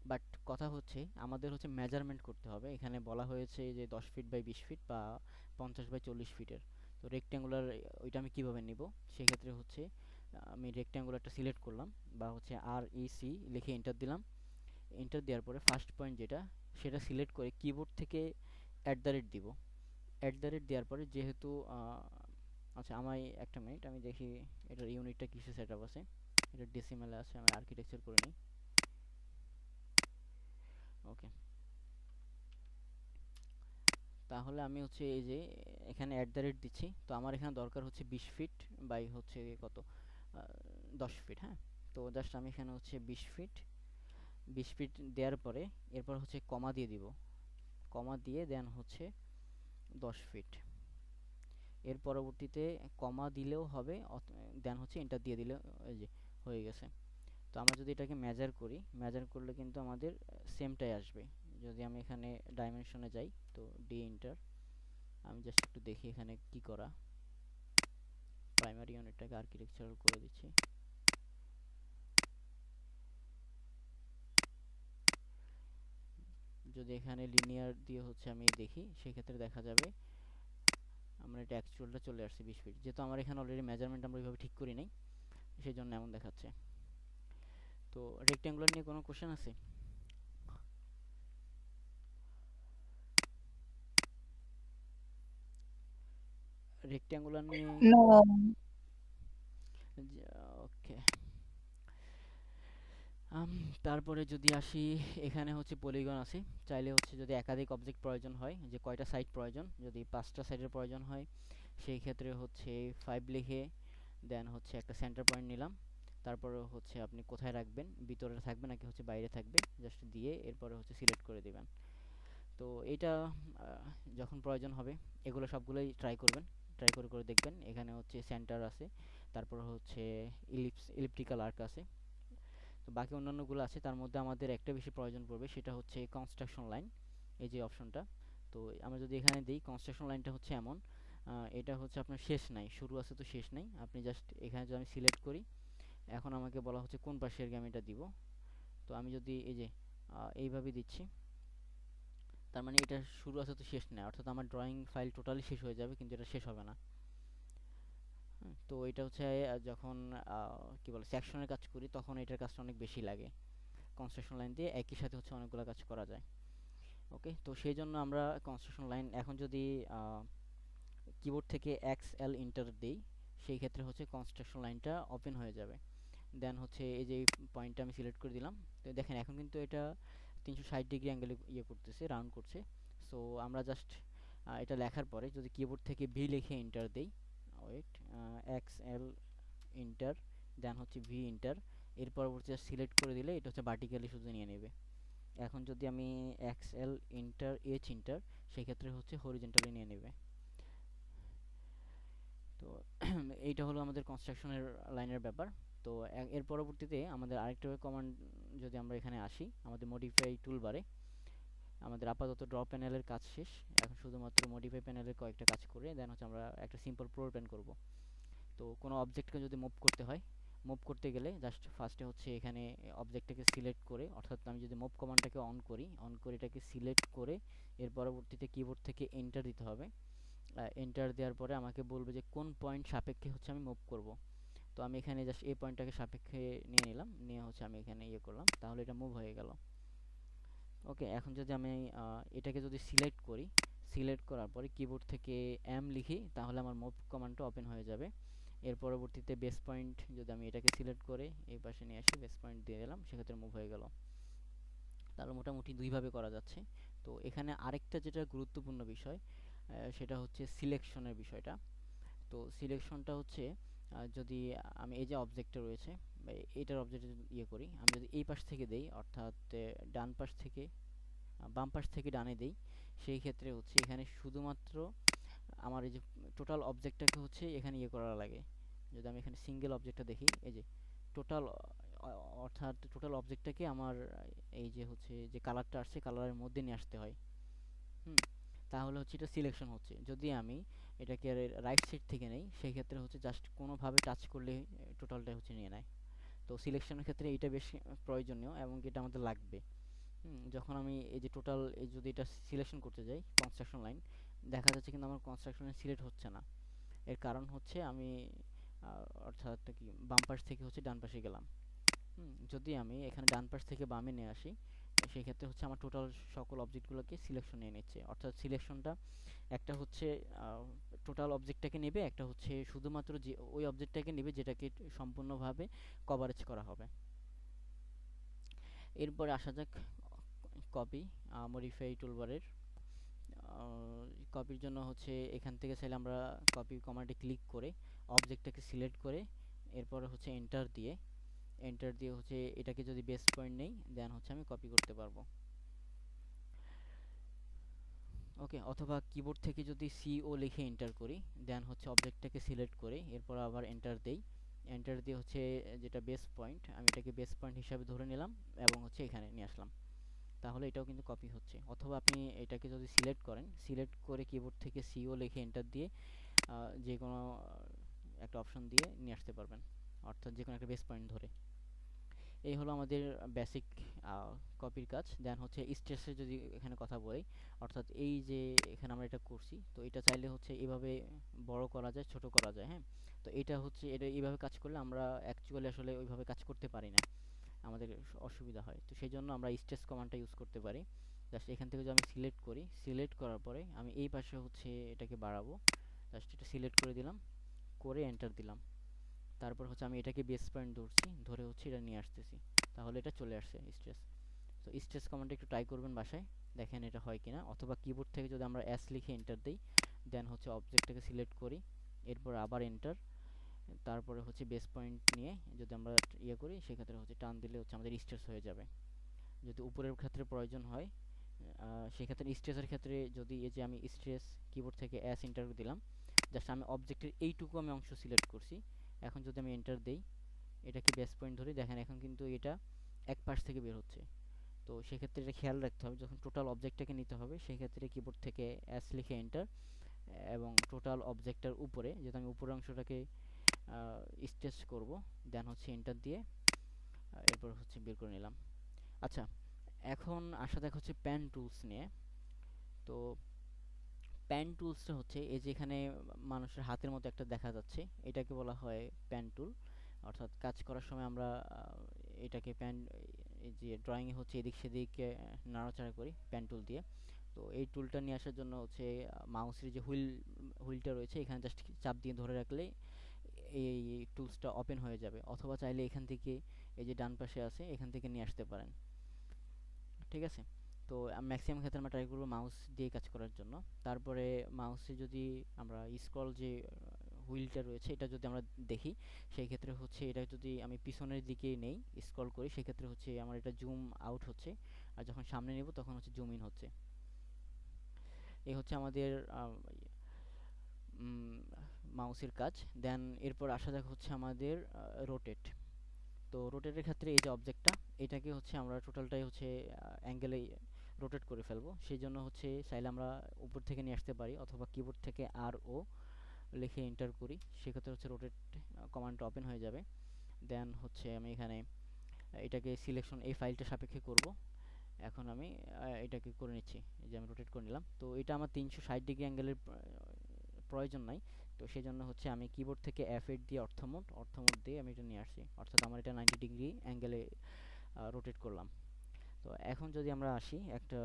বাট কথা হচ্ছে আমাদের হচ্ছে মেজারমেন্ট করতে হবে, এখানে বলা হয়েছে যে 10 ফিট বাই 20 ফিট বা 50 বাই 40 ফিটের। তো রেক্ট্যাঙ্গুলার ওইটা আমি কিভাবে নিব, সেক্ষেত্রে হচ্ছে আমি রেক্ট্যাঙ্গুলারটা সিলেক্ট করলাম বা হচ্ছে REC লিখে এন্টার দিলাম। এন্টার দেওয়ার পরে ফার্স্ট পয়েন্ট যেটা সেটা সিলেক্ট করে কিবোর্ড থেকে @ দিব। দেওয়ার পরে যেহেতু আচ্ছা, আমায় একটা মিনিট, আমি দেখি এটার ইউনিটটা কিসে সেট আপ আছে। এটা ডেসিমেলে আছে, আমি আর্কিটেকচার করে নিই। ওকে, তাহলে আমি হচ্ছে এই যে এখানে দিচ্ছি। তো আমার এখানে দরকার হচ্ছে 20 ফিট বাই হচ্ছে কত, 10 ফিট, হ্যাঁ। তো জাস্ট আমি এখানে হচ্ছে 20 ফিট দেওয়ার পরে এরপর হচ্ছে কমা দিয়ে দিব, কমা দিয়ে দেন হচ্ছে 10 ফিট। এর পরবর্তীতে কমা দিলেও হবে, দেন হচ্ছে এন্টার দিয়ে দিলে এই যে হয়ে গেছে। তো আমরা যদি এটাকে মেজার করি, মেজার করলে কিন্তু আমাদের সেমটাই আসবে। যদি আমি এখানে ডাইমেনশনে যাই, তো এন্টার, আমি জাস্ট একটু দেখি এখানে কি করা। প্রাইমারি ইউনিটটাকে আর্কিটেকচারাল করে দিচ্ছি। যদি এখানে লিনিয়ার দিয়ে হচ্ছে আমি দেখি সেক্ষেত্রে দেখা যাবে আমরা এটা অ্যাকচুয়ালটা চলে আসছে 20 ফিট, যেহেতু আমার এখানে অলরেডি মেজারমেন্ট আমরা ওইভাবে ঠিক করি নাই সেই জন্য এমন দেখাচ্ছে। তো রেক্ট্যাঙ্গুলার নিয়ে কোনো কোশ্চেন আছে? রেক্ট্যাঙ্গুলার নিয়ে নো। ওকে। তারপরে যদি আসি, এখানে হচ্ছে পলিগন আছে, চাইলে হচ্ছে যদি একাধিক অবজেক্ট প্রয়োজন হয়, যে কয়টা সাইড প্রয়োজন, যদি 5টা সাইডের প্রয়োজন হয় সেই ক্ষেত্রে হচ্ছে 5 লিখে দেন হচ্ছে একটা সেন্টার পয়েন্ট নিলাম। তারপরে হচ্ছে আপনি কোথায় রাখবেন, ভিতরে থাকবে নাকি হচ্ছে বাইরে থাকবে, জাস্ট দিয়ে এরপরে হচ্ছে সিলেক্ট করে দিবেন। তো এটা যখন প্রয়োজন হবে এগুলো সবগুলোই ট্রাই করবেন, ট্রাই করে করে দেখবেন। এখানে হচ্ছে সেন্টার আছে, তারপর হচ্ছে ইলিপ্টিক্যাল আর্ক আছে। তো বাকি অন্যান্যগুলো আছে, তার মধ্যে আমাদের একটা বেশি প্রয়োজন পড়বে, সেটা হচ্ছে কনস্ট্রাকশন লাইন, এই যে অপশনটা। তো আমরা যদি এখানে দিই, কনস্ট্রাকশন লাইনটা হচ্ছে এমন, এটা হচ্ছে আপনার শেষ নাই, শুরু আছে তো শেষ নাই। আপনি জাস্ট এখানে যদি আমি সিলেক্ট করি, এখন আমাকে বলা হচ্ছে কোন পাশের আমি এটা দিব। তো আমি যদি এই যে এইভাবে দিচ্ছি, তার মানে এটা শুরু আছে তো শেষ নাই, অর্থাৎ আমার ড্রয়িং ফাইল টোটালি শেষ হয়ে যাবে কিন্তু এটা শেষ হবে না। তো এটা হচ্ছে যখন কি বলে সেকশনের কাজ করি তখন এটার কাজটা অনেক বেশি লাগে। কনস্ট্রাকশন লাইন দিয়ে একই সাথে হচ্ছে অনেকগুলো কাজ করা যায়। ওকে, তো সেই জন্য আমরা কনস্ট্রাকশন লাইন এখন যদি কিবোর্ড থেকে XL এন্টার দেই সেই ক্ষেত্রে হচ্ছে কনস্ট্রাকশন লাইনটা ওপেন হয়ে যাবে। দেন হচ্ছে এই যে পয়েন্টটা আমি সিলেক্ট করে দিলাম। তো দেখেন এখন কিন্তু এটা 360 ডিগ্রি অ্যাঙ্গেলে ইয়ে করতেছে, রাউন্ড করছে। সো আমরা জাস্ট এটা লেখার পরে যদি কিবোর্ড থেকে V লিখে এন্টার দেই, ওয়েট, XL এন্টার, দেন হচ্ছে V এন্টার, এর পরবর্তী সিলেক্ট করে দিলে এটা হচ্ছে ভার্টিক্যালি শুধু নিয়ে নেবে। এখন যদি আমি XL এন্টার H এন্টার, সেই ক্ষেত্রে হচ্ছে হরিজন্টালি নিয়ে নেবে। তো এইটা হলো আমাদের কনস্ট্রাকশনের লাইনের ব্যাপার। তো এর পরবর্তীতে আমাদের আরেকটা কমান্ড, যদি আমরা এখানে আসি আমাদের মডিফাই টুলবারে, আমাদের আপাতত ড্র প্যানেলের কাজ শেষ, এখন শুধুমাত্র মডিফাই প্যানেলের কয়েকটা কাজ করে দেন হচ্ছে আমরা একটা সিম্পল ফ্লোর প্ল্যান করব। তো কোনো অবজেক্টকে যদি মুভ করতে হয়, মুভ করতে গেলে জাস্ট ফার্স্টে হচ্ছে এখানে অবজেক্টটাকে সিলেক্ট করে, অর্থাৎ আমি যদি মুভ কমান্ডটাকে অন করি এটাকে সিলেক্ট করে এর পরবর্তীতে কিবোর্ড থেকে এন্টার দিতে হবে। এন্টার দেওয়ার পরে আমাকে বলবে যে কোন পয়েন্ট সাপেক্ষে হচ্ছে আমি মুভ করব। তো আমি এখানে জাস্ট এই পয়েন্টটাকে সাপেক্ষে নিয়ে নিলাম, নিয়ে হচ্ছে আমি এখানে ইয়ে করলাম, তাহলে এটা মুভ হয়ে গেল। ওকে, এখন যদি আমি এটাকে যদি সিলেক্ট করি, সিলেক্ট করার পরে কিবোর্ড থেকে এম লিখি, তাহলে আমার মুভ কমান্ডটা ওপেন হয়ে যাবে। এর পরবর্তীতে বেস পয়েন্ট যদি আমি এটাকে সিলেক্ট করে এই পাশে নিয়ে আসি, বেস পয়েন্ট দিয়ে দিলাম, সেক্ষেত্রে মুভ হয়ে গেল। তাহলে মোটামুটি দুইভাবে করা যাচ্ছে। তো এখানে আরেকটা যেটা গুরুত্বপূর্ণ বিষয়, সেটা হচ্ছে সিলেকশনের বিষয়টা। তো সিলেকশনটা হচ্ছে যদি আমি এই যে অবজেক্টটা রয়েছে বা এইটার অবজেক্ট ইয়ে করি, আমি যদি এই পাশ থেকে দেই, অর্থাৎ ডান পাশ থেকে বাম পাশ থেকে ডানে দেই, সেই ক্ষেত্রে হচ্ছে এখানে শুধুমাত্র আমার এই যে টোটাল অবজেক্টটাকে হচ্ছে এখানে ইয়ে করা লাগে। যদি আমি এখানে সিঙ্গেল অবজেক্টটা দেখি, এই যে টোটাল, অর্থাৎ টোটাল অবজেক্টটাকে আমার এই যে হচ্ছে যে কালারটা আসছে কালারের মধ্যে নিয়ে আসতে হয়। হুম, তাহলে হচ্ছে এটা সিলেকশন হচ্ছে। যদি আমি এটাকে রাইট সাইড থেকে নেই, সেই ক্ষেত্রে হচ্ছে জাস্ট কোনোভাবে টাচ করলে টোটালটা হচ্ছে নিয়ে নেয়। তো সিলেকশনের ক্ষেত্রে এটা বেশ প্রয়োজনীয় এবং এটা আমাদের লাগবে। যখন আমি এই যে টোটাল এই যদি এটা সিলেকশন করতে যাই কনস্ট্রাকশন লাইন, দেখা যাচ্ছে কিন্তু আমার কনস্ট্রাকশন লাইন সিলেক্ট হচ্ছে না। এর কারণ হচ্ছে আমি অর্থাৎ কি বাম পাশ থেকে হচ্ছে ডান পাশে গেলাম। যদি আমি এখানে ডান পাশ থেকে বামে নিয়ে আসি, সেই ক্ষেত্রে হচ্ছে আমার টোটাল সকল অবজেক্টগুলোকে সিলেকশন নিয়ে নিচ্ছে। অর্থাৎ সিলেকশনটা একটা হচ্ছে টোটাল অবজেক্টটাকে নেবে, একটা হচ্ছে শুধুমাত্র যে ওই অবজেক্টটাকে নেবে যেটাকে সম্পূর্ণভাবে কভারেজ করা হবে। এরপরে আসা যাক কপি মডিফাই টুলবারের। কপির জন্য হচ্ছে এখান থেকে চাইলে আমরা কপি কমান্ডে ক্লিক করে অবজেক্টটাকে সিলেক্ট করে এরপরে হচ্ছে এন্টার দিয়ে হচ্ছে এটাকে যদি বেস পয়েন্ট নেই, দেন হচ্ছে আমি কপি করতে পারবো। ওকে, অথবা কিবোর্ড থেকে যদি সিও লিখে এন্টার করি, দেন হচ্ছে অবজেক্টটাকে সিলেক্ট করে এরপর আবার এন্টার দেই। এন্টার দিয়ে হচ্ছে যেটা বেস পয়েন্ট, আমি এটাকে বেস পয়েন্ট হিসাবে ধরে নিলাম এবং হচ্ছে এখানে নিয়ে আসলাম, তাহলে এটাও কিন্তু কপি হচ্ছে। অথবা আপনি এটাকে যদি সিলেক্ট করেন, সিলেক্ট করে কিবোর্ড থেকে সিও লিখে এন্টার দিয়ে যে কোনো একটা অপশন দিয়ে নিয়ে আসতে পারবেন, অর্থাৎ যে কোনো একটা বেস পয়েন্ট ধরে। এই হলো আমাদের বেসিক কপির কাজ। দেন হচ্ছে স্ট্রেসের যদি এখানে কথা বলি, অর্থাৎ এই যে এখানে আমরা এটা করছি, তো এটা চাইলে হচ্ছে এভাবে বড় করা যায়, ছোট করা যায়। হ্যাঁ, তো এটা হচ্ছে এটা এইভাবে কাজ করলে আমরা অ্যাকচুয়ালি আসলে ওইভাবে কাজ করতে পারি না, আমাদের অসুবিধা হয়। তো সেই জন্য আমরা স্ট্রেস কমান্ডটা ইউজ করতে পারি। জাস্ট এখান থেকে যদি আমি সিলেক্ট করি, সিলেক্ট করার পরে আমি এই পাশে হচ্ছে এটাকে বাড়াবো, জাস্ট এটা সিলেক্ট করে দিলাম, করে এন্টার দিলাম। তারপর হচ্ছে আমি এটাকে বেস পয়েন্ট ধরছি, ধরে হচ্ছে এটা নিয়ে আসতেছি, তাহলে এটা চলে আসছে স্ট্রেস। তো স্ট্রেস কমান্ডটা একটু ট্রাই করবেন বাসায়, দেখেন এটা হয় কিনা। অথবা কিবোর্ড থেকে যদি আমরা এস লিখে এন্টার দিই, দেন হচ্ছে অবজেক্টটাকে সিলেক্ট করি, এরপর আবার এন্টার, তারপরে হচ্ছে বেস পয়েন্ট নিয়ে যদি আমরা ইয়ে করি, সেক্ষেত্রে হচ্ছে টান দিলে হচ্ছে আমাদের স্ট্রেস হয়ে যাবে। যদি উপরের ক্ষেত্রে প্রয়োজন হয়, সেক্ষেত্রে স্ট্রেসের ক্ষেত্রে যদি এই যে আমি স্ট্রেস কিবোর্ড থেকে এস এন্টার দিলাম, জাস্ট আমি অবজেক্টের এইটুকু আমি অংশ সিলেক্ট করছি। এখন যদি আমি এন্টার দেই, এটাকে বেস পয়েন্ট ধরি, দেখেন এখন কিন্তু এটা এক পাশ থেকে বের হচ্ছে। তো সেক্ষেত্রে এটা খেয়াল রাখতে হবে, যখন টোটাল অবজেক্টটাকে নিতে হবে সেক্ষেত্রে কিবোর্ড থেকে এস লিখে এন্টার, এবং টোটাল অবজেক্টটার উপরে যেহেতু আমি উপরের অংশটাকে স্ট্রেচ করব, দেন হচ্ছে এন্টার দিয়ে এরপর হচ্ছে বের করে নিলাম। আচ্ছা, এখন আসা দেখা হচ্ছে প্যান টুলস নিয়ে। তো প্যান টুলসটা হচ্ছে এই যে এখানে মানুষের হাতের মতো একটা দেখা যাচ্ছে, এটাকে বলা হয় প্যান টুল। অর্থাৎ কাজ করার সময় আমরা এটাকে প্যান, এই যে ড্রয়িংয়ে হচ্ছে এদিক সেদিক নাড়াচাড়া করি প্যান টুল দিয়ে। তো এই টুলটা নিয়ে আসার জন্য হচ্ছে মাউসের যে হুইলটা রয়েছে এখানে জাস্ট চাপ দিয়ে ধরে রাখলে এই টুলসটা ওপেন হয়ে যাবে। অথবা চাইলে এখান থেকে এই যে ডান পাশে আছে এখান থেকে নিয়ে আসতে পারেন। ঠিক আছে, তো ম্যাক্সিমাম ক্ষেত্রে আমরা ট্রাই করবো মাউস দিয়ে কাজ করার জন্য। তারপরে মাউসে যদি আমরা স্ক্রল যে হুইলটা রয়েছে এটা যদি আমরা দেখি, সেই ক্ষেত্রে হচ্ছে এটা যদি আমি পিছনের দিকে নেই স্ক্রল করি, সেক্ষেত্রে হচ্ছে আমার এটা জুম আউট হচ্ছে, আর যখন সামনে নেব তখন হচ্ছে জুম ইন হচ্ছে। এই হচ্ছে আমাদের মাউসের কাজ। দেন এরপর আসা যাক হচ্ছে আমাদের রোটেট। তো রোটেটের ক্ষেত্রে এই যে অবজেক্টটা, এটাকে হচ্ছে আমরা টোটালটাই হচ্ছে অ্যাঙ্গেলে রোটেট করে ফেলবো। সেই জন্য হচ্ছে চাইলে আমরা উপর থেকে নিয়ে আসতে পারি, অথবা কিবোর্ড থেকে আর ও লিখে এন্টার করি, সেক্ষেত্রে হচ্ছে রোটেট কমান্ডটা ওপেন হয়ে যাবে। দেন হচ্ছে আমি এখানে এটাকে সিলেকশন এই ফাইলটা সাপেক্ষে করব। এখন আমি এটাকে করে নিচ্ছি, এই যে আমি রোটেট করে নিলাম। তো এটা আমার 360 ডিগ্রি অ্যাঙ্গেলের প্রয়োজন নাই, তো সেই জন্য হচ্ছে আমি কিবোর্ড থেকে F8 দিয়ে অর্থমোড দিয়ে আমি এটা নিয়ে আসছি, অর্থাৎ আমার এটা 90 ডিগ্রি অ্যাঙ্গেলে রোটেট করলাম। তো এখন যদি আমরা আসি একটা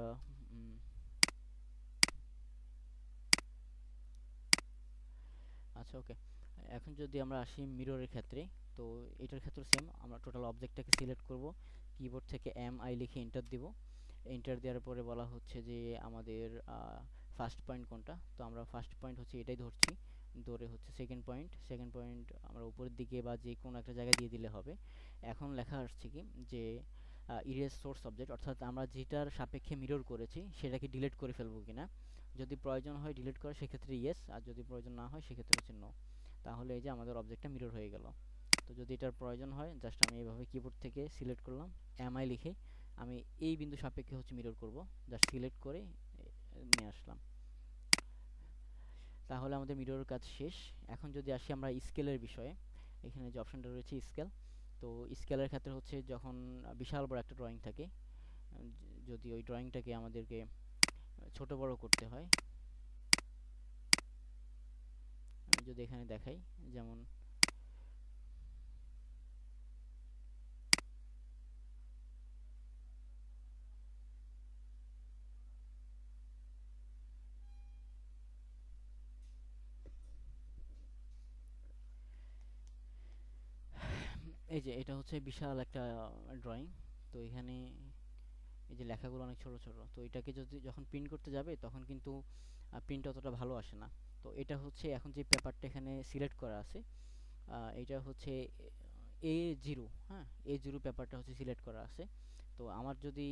আচ্ছা ওকে, এখন যদি আমরা আসি মিররের ক্ষেত্রে, তো এটার ক্ষেত্রে সেম, আমরা টোটাল অবজেক্টটাকে সিলেক্ট করব, কিবোর্ড থেকে MI লিখে এন্টার দিব। এন্টার দেওয়ার পরে বলা হচ্ছে যে আমাদের ফার্স্ট পয়েন্ট কোনটা, তো আমরা ফার্স্ট পয়েন্ট হচ্ছে এটাই ধরছি, ধরে হচ্ছে সেকেন্ড পয়েন্ট আমরা উপরের দিকে বা যে কোনো একটা জায়গায় দিয়ে দিলে হবে। এখন লেখা আসছে কি যে ইরেজ সোর্স অবজেক্ট, অর্থাৎ আমরা যেটার সাপেক্ষে মিরর করেছি সেটাকে ডিলিট করে ফেলবো কিনা, যদি প্রয়োজন হয় ডিলিট করে সেক্ষেত্রে ইয়েস, আর যদি প্রয়োজন না হয় সেক্ষেত্রে হচ্ছে নো। তাহলে এই যে আমাদের অবজেক্টটা মিরর হয়ে গেল। তো যদি এটার প্রয়োজন হয় জাস্ট আমি এইভাবে কিবোর্ড থেকে সিলেক্ট করলাম, MI লিখে আমি এই বিন্দু সাপেক্ষে হচ্ছে মিরর করব, জাস্ট সিলেক্ট করে নিয়ে আসলাম। তাহলে আমাদের মিররের কাজ শেষ। এখন যদি আসি আমরা স্কেলের বিষয়ে, এখানে যে অপশনটা রয়েছে স্কেল, তো স্কেলের ক্ষেত্রে হচ্ছে যখন বিশাল বড় একটা ড্রয়িং থাকে, যদি ওই ড্রয়িংটাকে আমাদেরকে ছোট বড় করতে হয়, আমি যদি এখানে দেখাই, যেমন এই যে এটা হচ্ছে বিশাল একটা ড্রয়িং, তো এখানে এই যে লেখাগুলো অনেক ছোট ছোট, তো এটাকে যদি যখন প্রিন্ট করতে যাবে তখন কিন্তু প্রিন্ট অতটা ভালো আসে না। তো এটা হচ্ছে এখন যে পেপারটা এখানে সিলেক্ট করা আছে, এটা হচ্ছে A0, হ্যাঁ, A0 পেপারটা হচ্ছে সিলেক্ট করা আছে। তো আমার যদি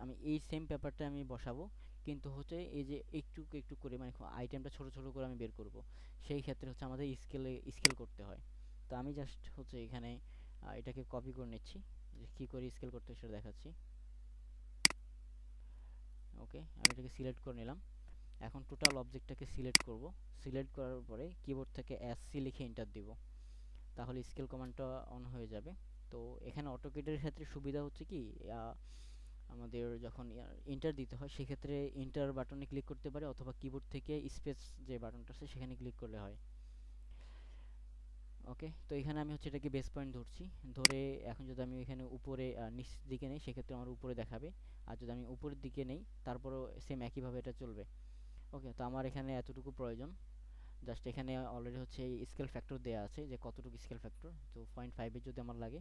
আমি এই সেম পেপারটা আমি বসাবো, কিন্তু হচ্ছে এই যে একটু একটু করে মানে আইটেমটা ছোট ছোট করে আমি বের করব, সেই ক্ষেত্রে হচ্ছে আমাদের স্কেল করতে হয়। তো আমি জাস্ট হচ্ছে এখানে এটাকে কপি করে নিচ্ছি, যে কী করে স্কেল করতে হয় সেটা দেখাচ্ছি। ওকে, আমি এটাকে সিলেক্ট করে নিলাম। এখন টোটাল অবজেক্টটাকে সিলেক্ট করব, সিলেক্ট করার পরে কিবোর্ড থেকে SC লিখে এন্টার দিব, তাহলে স্কেল কমান্ডটা অন হয়ে যাবে। তো এখানে অটোকেটের ক্ষেত্রে সুবিধা হচ্ছে কি, আমাদের যখন এন্টার দিতে হয় সেক্ষেত্রে এন্টার বাটনে ক্লিক করতে পারে, অথবা কিবোর্ড থেকে স্পেস যে বাটনটা আছে সেখানে ক্লিক করলে হয়। ওকে, তো এখানে আমি হচ্ছে এটাকে বেস পয়েন্ট ধরছি, ধরে এখন যদি আমি এখানে উপরে নিচ দিকে নেই সেক্ষেত্রে আমার উপরে দেখাবে, আর যদি আমি উপরের দিকে নেই তারপরেও সেম একইভাবে এটা চলবে। ওকে, তো আমার এখানে এতটুকু প্রয়োজন, জাস্ট এখানে অলরেডি হচ্ছে স্কেল ফ্যাক্টর দেওয়া আছে যে কতটুকু স্কেল ফ্যাক্টর, তো 0.5 যদি আমার লাগে,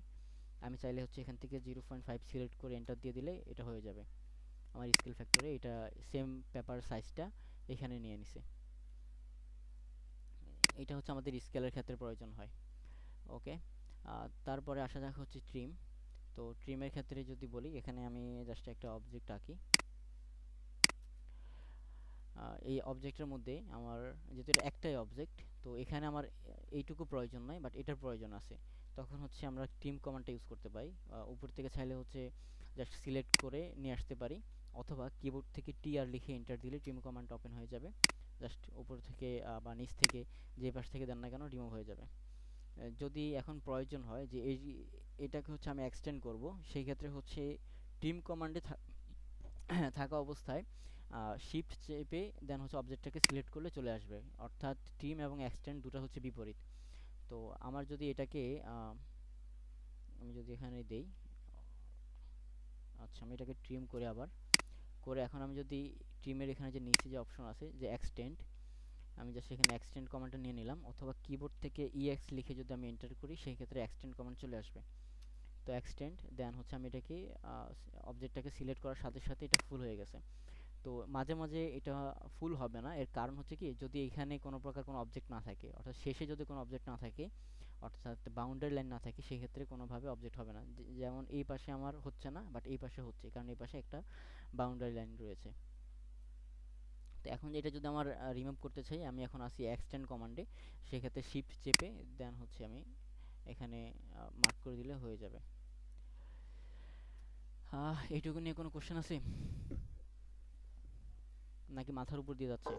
আমি চাইলে হচ্ছে এখান থেকে 0.5 সিলেক্ট করে এন্টার দিয়ে দিলে এটা হয়ে যাবে আমার স্কেল ফ্যাক্টরে। এটা সেম পেপার সাইজটা এখানে নিয়ে নিছে। এটা হচ্ছে আমাদের স্কেলের ক্ষেত্রে প্রয়োজন হয়। ওকে, তারপরে আসা যাক হচ্ছে ট্রিম। তো ট্রিমের ক্ষেত্রে যদি বলি, এখানে আমি জাস্ট একটা অবজেক্ট আঁকি, এই অবজেক্টের মধ্যে আমার যেহেতু এটা একটাই অবজেক্ট, তো এখানে আমার এইটুকু প্রয়োজন নয়, বাট এটার প্রয়োজন আছে, তখন হচ্ছে আমরা ট্রিম কমান্ডটা ইউজ করতে পারি। উপর থেকে চাইলে হচ্ছে জাস্ট সিলেক্ট করে নিয়ে আসতে পারি, অথবা কিবোর্ড থেকে TR লিখে এন্টার দিলে ট্রিম কমান্ড ওপেন হয়ে যাবে, জাস্ট উপর থেকে বা নিচ থেকে যে পাশ থেকে দেন না কেন রিমুভ হয়ে যাবে। যদি এখন প্রয়োজন হয় যে এটাকে হচ্ছে আমি এক্সটেন্ড করব, সেই ক্ষেত্রে হচ্ছে ট্রিম কমান্ডে থাকা অবস্থায় শিফট চেপে দেন হচ্ছে অবজেক্টটাকে সিলেক্ট করলে চলে আসবে, অর্থাৎ ট্রিম এবং এক্সটেন্ড দুটো হচ্ছে বিপরীত। তো আমার যদি এটাকে আমি যদি এখানে দেই, আচ্ছা আমি এটাকে ট্রিম করে আবার করে, এখন আমি যদি ট্রিমের এখানে যে নিচে যে অপশন আছে যে এক্সটেন্ড, আমি জাস্ট এখানে এক্সটেন্ড কমান্ডটা নিয়ে নিলাম, অথবা কিবোর্ড থেকে লিখে যদি আমি এন্টার করি সেই ক্ষেত্রে এক্সটেন্ড কমান্ড চলে আসবে। তো এক্সটেন্ড দেন হচ্ছে আমি এটাকে অবজেক্টটাকে সিলেক্ট করার সাথে সাথে এটা ফুল হয়ে গেছে। তো মাঝে মাঝে এটা ফুল হবে না, এর কারণ হচ্ছে কি, যদি এখানে কোনো প্রকার কোনো অবজেক্ট না থাকে, অর্থাৎ শেষে যদি কোনো অবজেক্ট না থাকে, অর্থাৎ বাউন্ডারি লাইন না থাকে, সেক্ষেত্রে কোনোভাবে অবজেক্ট হবে না। যেমন এই পাশে আমার হচ্ছে না, বাট এই পাশে হচ্ছে, কারণ এই পাশে একটা বাউন্ডারি লাইন রয়েছে। তো এখন এটা যদি আমার রিমুভ করতে চাই, আমি এখন আসি এক্সটেন্ড কমান্ডে, সেক্ষেত্রে শিফট চেপে দেন হচ্ছে আমি এখানে মার্ক করে দিলে হয়ে যাবে। এইটুকু নিয়ে কোনো কোশ্চেন আছে নাকি মাথার উপর দিয়ে যাচ্ছে?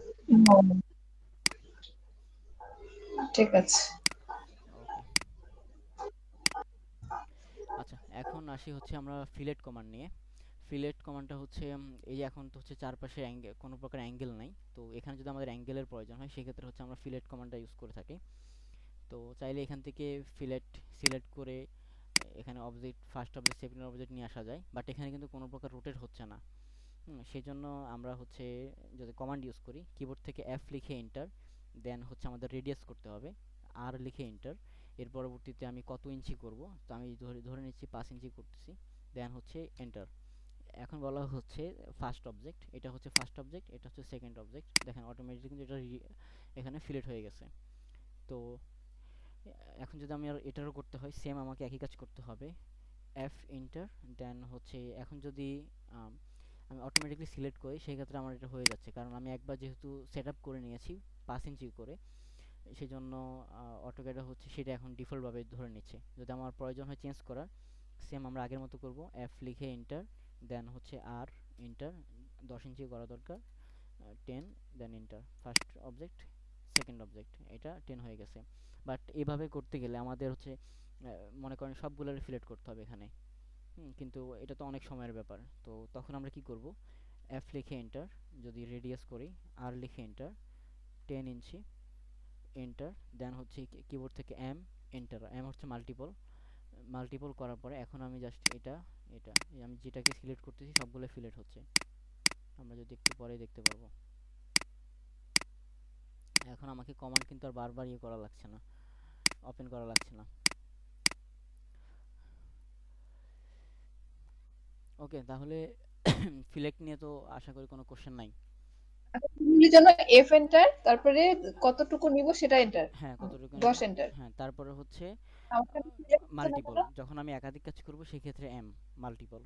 ঠিক আছে। ওকে, এখন আসি হচ্ছে আমরা ফিলেট কমান্ড নিয়ে। ফিলেট কমান্ডটা হচ্ছে এই যে এখন তো হচ্ছে চারপাশে কোনো প্রকার অ্যাঙ্গেল নাই, তো এখানে যদি আমাদের অ্যাঙ্গেলের প্রয়োজন হয় সেক্ষেত্রে হচ্ছে আমরা ফিলেট কমান্ডটা ইউজ করে থাকি। তো চাইলে এখান থেকে ফিলেট সিলেক্ট করে এখানে object first object second object নিয়ে আসা যায়, বাট এখানে কিন্তু কোনো প্রকার রোটেট হচ্ছে না। সেই জন্য আমরা হচ্ছে যদি কমান্ড ইউজ করি, কিবোর্ড থেকে এফ লিখে এন্টার, দেন হচ্ছে আমাদের রেডিয়াস করতে হবে, আর লিখে এন্টার। এর পরবর্তীতে আমি কত ইঞ্চি করব, তো আমি ধরে ধরে নিচ্ছি 5 ইঞ্চি করতেছি, দেন হচ্ছে এন্টার। এখন বলা হচ্ছে ফার্স্ট অবজেক্ট, এটা হচ্ছে ফার্স্ট অবজেক্ট, এটা হচ্ছে সেকেন্ড অবজেক্ট। দেখেন অটোমেটিক কিন্তু এটা এখানে ফিলেট হয়ে গেছে। তো এখন যদি আমি আর এটারও করতে হয়, সেম আমাকে একই কাজ করতে হবে, এফ এন্টার, দেন হচ্ছে এখন যদি আমি অটোমেটিকলি সিলেক্ট করি সেই ক্ষেত্রে আমার এটা হয়ে যাচ্ছে, কারণ আমি একবার যেহেতু সেট আপ করে নিয়েছি 5 ইঞ্চি করে, সেই জন্য অটোক্যাডে হচ্ছে সেটা এখন ডিফল্টভাবে ধরে নিচ্ছে। যদি আমার প্রয়োজন হয় চেঞ্জ করার, সেম আমরা আগের মতো করব, এফ লিখে এন্টার, দেন হচ্ছে আর এন্টার, 10 ইঞ্চি করা দরকার, 10, then enter, first object second object, এটা 10 হয়ে গেছে। বাট এভাবে করতে গেলে আমাদের হচ্ছে মনে করেন সবগুলোর সিলেক্ট করতে হবে এখানে, কিন্তু এটা তো অনেক সময়ের ব্যাপার। তো তখন আমরা কি করব, এফ লিখে এন্টার, যদি রেডিয়াস করি আর লিখে এন্টার, 10 ইঞ্চি এন্টার, দেন হচ্ছে কিবোর্ড থেকে এম এন্টার, এম হচ্ছে মাল্টিপল, মাল্টিপল করার পরে এখন আমি জাস্ট এটা এটা আমি যেটাকে সিলেক্ট করতেছি সবগুলো সিলেক্ট হচ্ছে, আমরা যদি একটু পরে দেখতে পারবো। এখন আমাকে কমান্ড কিন্তু আর বারবার ইয়ে করা লাগছে না, ওপেন করা লাগছে না। ওকে, তাহলে সিলেক্ট নিয়ে তো আশা করি কোনো কোশ্চেন নাই। এর জন্য এফ এন্টার, তারপরে কতটুকু নিব সেটা এন্টার, হ্যাঁ, কতটুকু নেব, 10 এন্টার। হ্যাঁ, তারপরে হচ্ছে আমাকে সিলেক্ট হচ্ছে না মাল্টিপল, কেন? যখন আমি একাধিক কাজ করব সেই ক্ষেত্রে এম মাল্টিপল।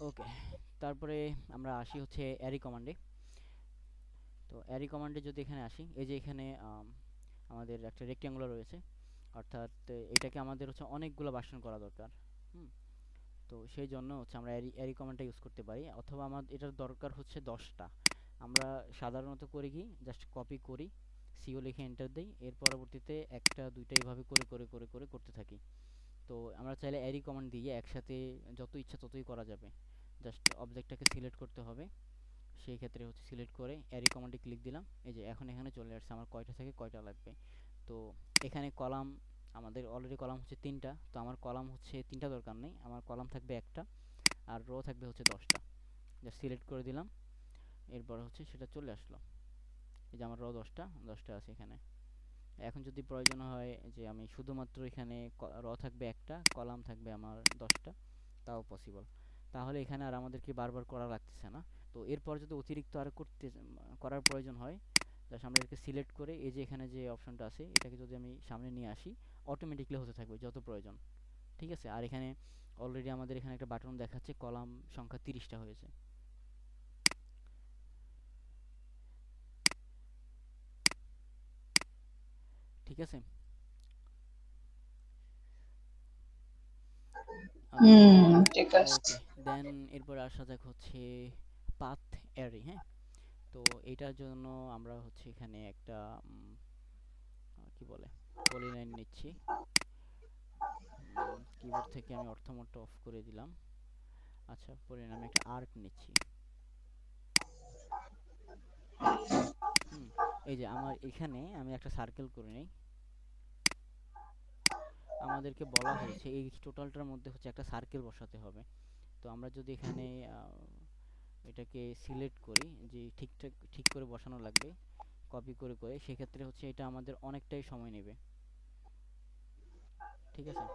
ওকে, তারপরে আমরা আসি হচ্ছে অ্যারি কমান্ডে। তো অ্যারি কমান্ডে যদি এখানে আসি, এই যে এখানে আমাদের একটা রেক্ট্যাঙ্গুলার রয়েছে, অর্থাৎ এটাকে আমাদের হচ্ছে অনেকগুলো বাসন করা দরকার। হুম তো সেই জন্য হচ্ছে আমরা অ্যারি অ্যারি কমান্ডটা ইউজ করতে পারি, অথবা আমার এটার দরকার হচ্ছে 10টা। আমরা সাধারণত করি কি, জাস্ট কপি করি, সিও লিখে এন্টার দিই, এর পরবর্তীতে একটা দুইটা এইভাবে করে করে করে করে করতে থাকি। তো আমরা চাইলে অ্যারি কমান্ড দিয়ে একসাথে যত ইচ্ছা ততই করা যাবে। জাস্ট অবজেক্টটাকে সিলেক্ট করতে হবে, সেই ক্ষেত্রে হচ্ছে সিলেক্ট করে অ্যারি কমান্ডে ক্লিক দিলাম, এই যে এখন এখানে চলে আসছে আমার কয়টা থেকে কয়টা লাগবে। তো এখানে কলাম আমাদের অলরেডি কলাম হচ্ছে 3টা, তো আমার কলাম হচ্ছে 3টা দরকার নেই, আমার কলাম থাকবে একটা, আর রো থাকবে হচ্ছে 10টা। জাস্ট সিলেক্ট করে দিলাম, এরপর হচ্ছে সেটা চলে আসলো, এই যে আমার রো 10টা 10টা আছে এখানে। এখন যদি প্রয়োজন হয় যে আমি শুধুমাত্র এখানে র থাকবে একটা, কলাম থাকবে আমার 10টা, তাও পসিবল। তাহলে এখানে আর আমাদেরকে বারবার করা লাগতেছে না। তো এরপর যদি অতিরিক্ত আর করার প্রয়োজন হয়, জাস্ট আমরা এটাকে সিলেক্ট করে এই যে এখানে যে অপশনটা আছে এটাকে যদি আমি সামনে নিয়ে আসি, অটোমেটিকলি হতে থাকবে যত প্রয়োজন। ঠিক আছে, আর এখানে অলরেডি আমাদের এখানে একটা বাটন দেখাচ্ছে, কলাম সংখ্যা 30টা হয়েছে। ঠিক আছে। ঠিক আছে। ওকে, দেন এরপর আসা যাক হচ্ছে পাথ অ্যারে। হ্যাঁ, তো এটার জন্য আমরা হচ্ছে এখানে একটা কি বলে পলিলাইন নিচ্ছি, কিবোর্ড থেকে আমি অর্থমোডটা অফ করে দিলাম। আচ্ছা, পলিলাইন আমি একটা আর্ক নিচ্ছি। হুম এই যে আমার এখানে আমি একটা সার্কেল করে নেই, আমাদেরকে বলা হয়েছে এই টোটালটার মধ্যে হচ্ছে একটা সার্কেল বসাতে হবে। তো আমরা যদি এখানে এটাকে সিলেক্ট করি যে ঠিকঠাক ঠিক করে বসানো লাগবে, কপি করে করে, সেক্ষেত্রে হচ্ছে এটা আমাদের অনেকটাই সময় নেবে। ঠিক আছে,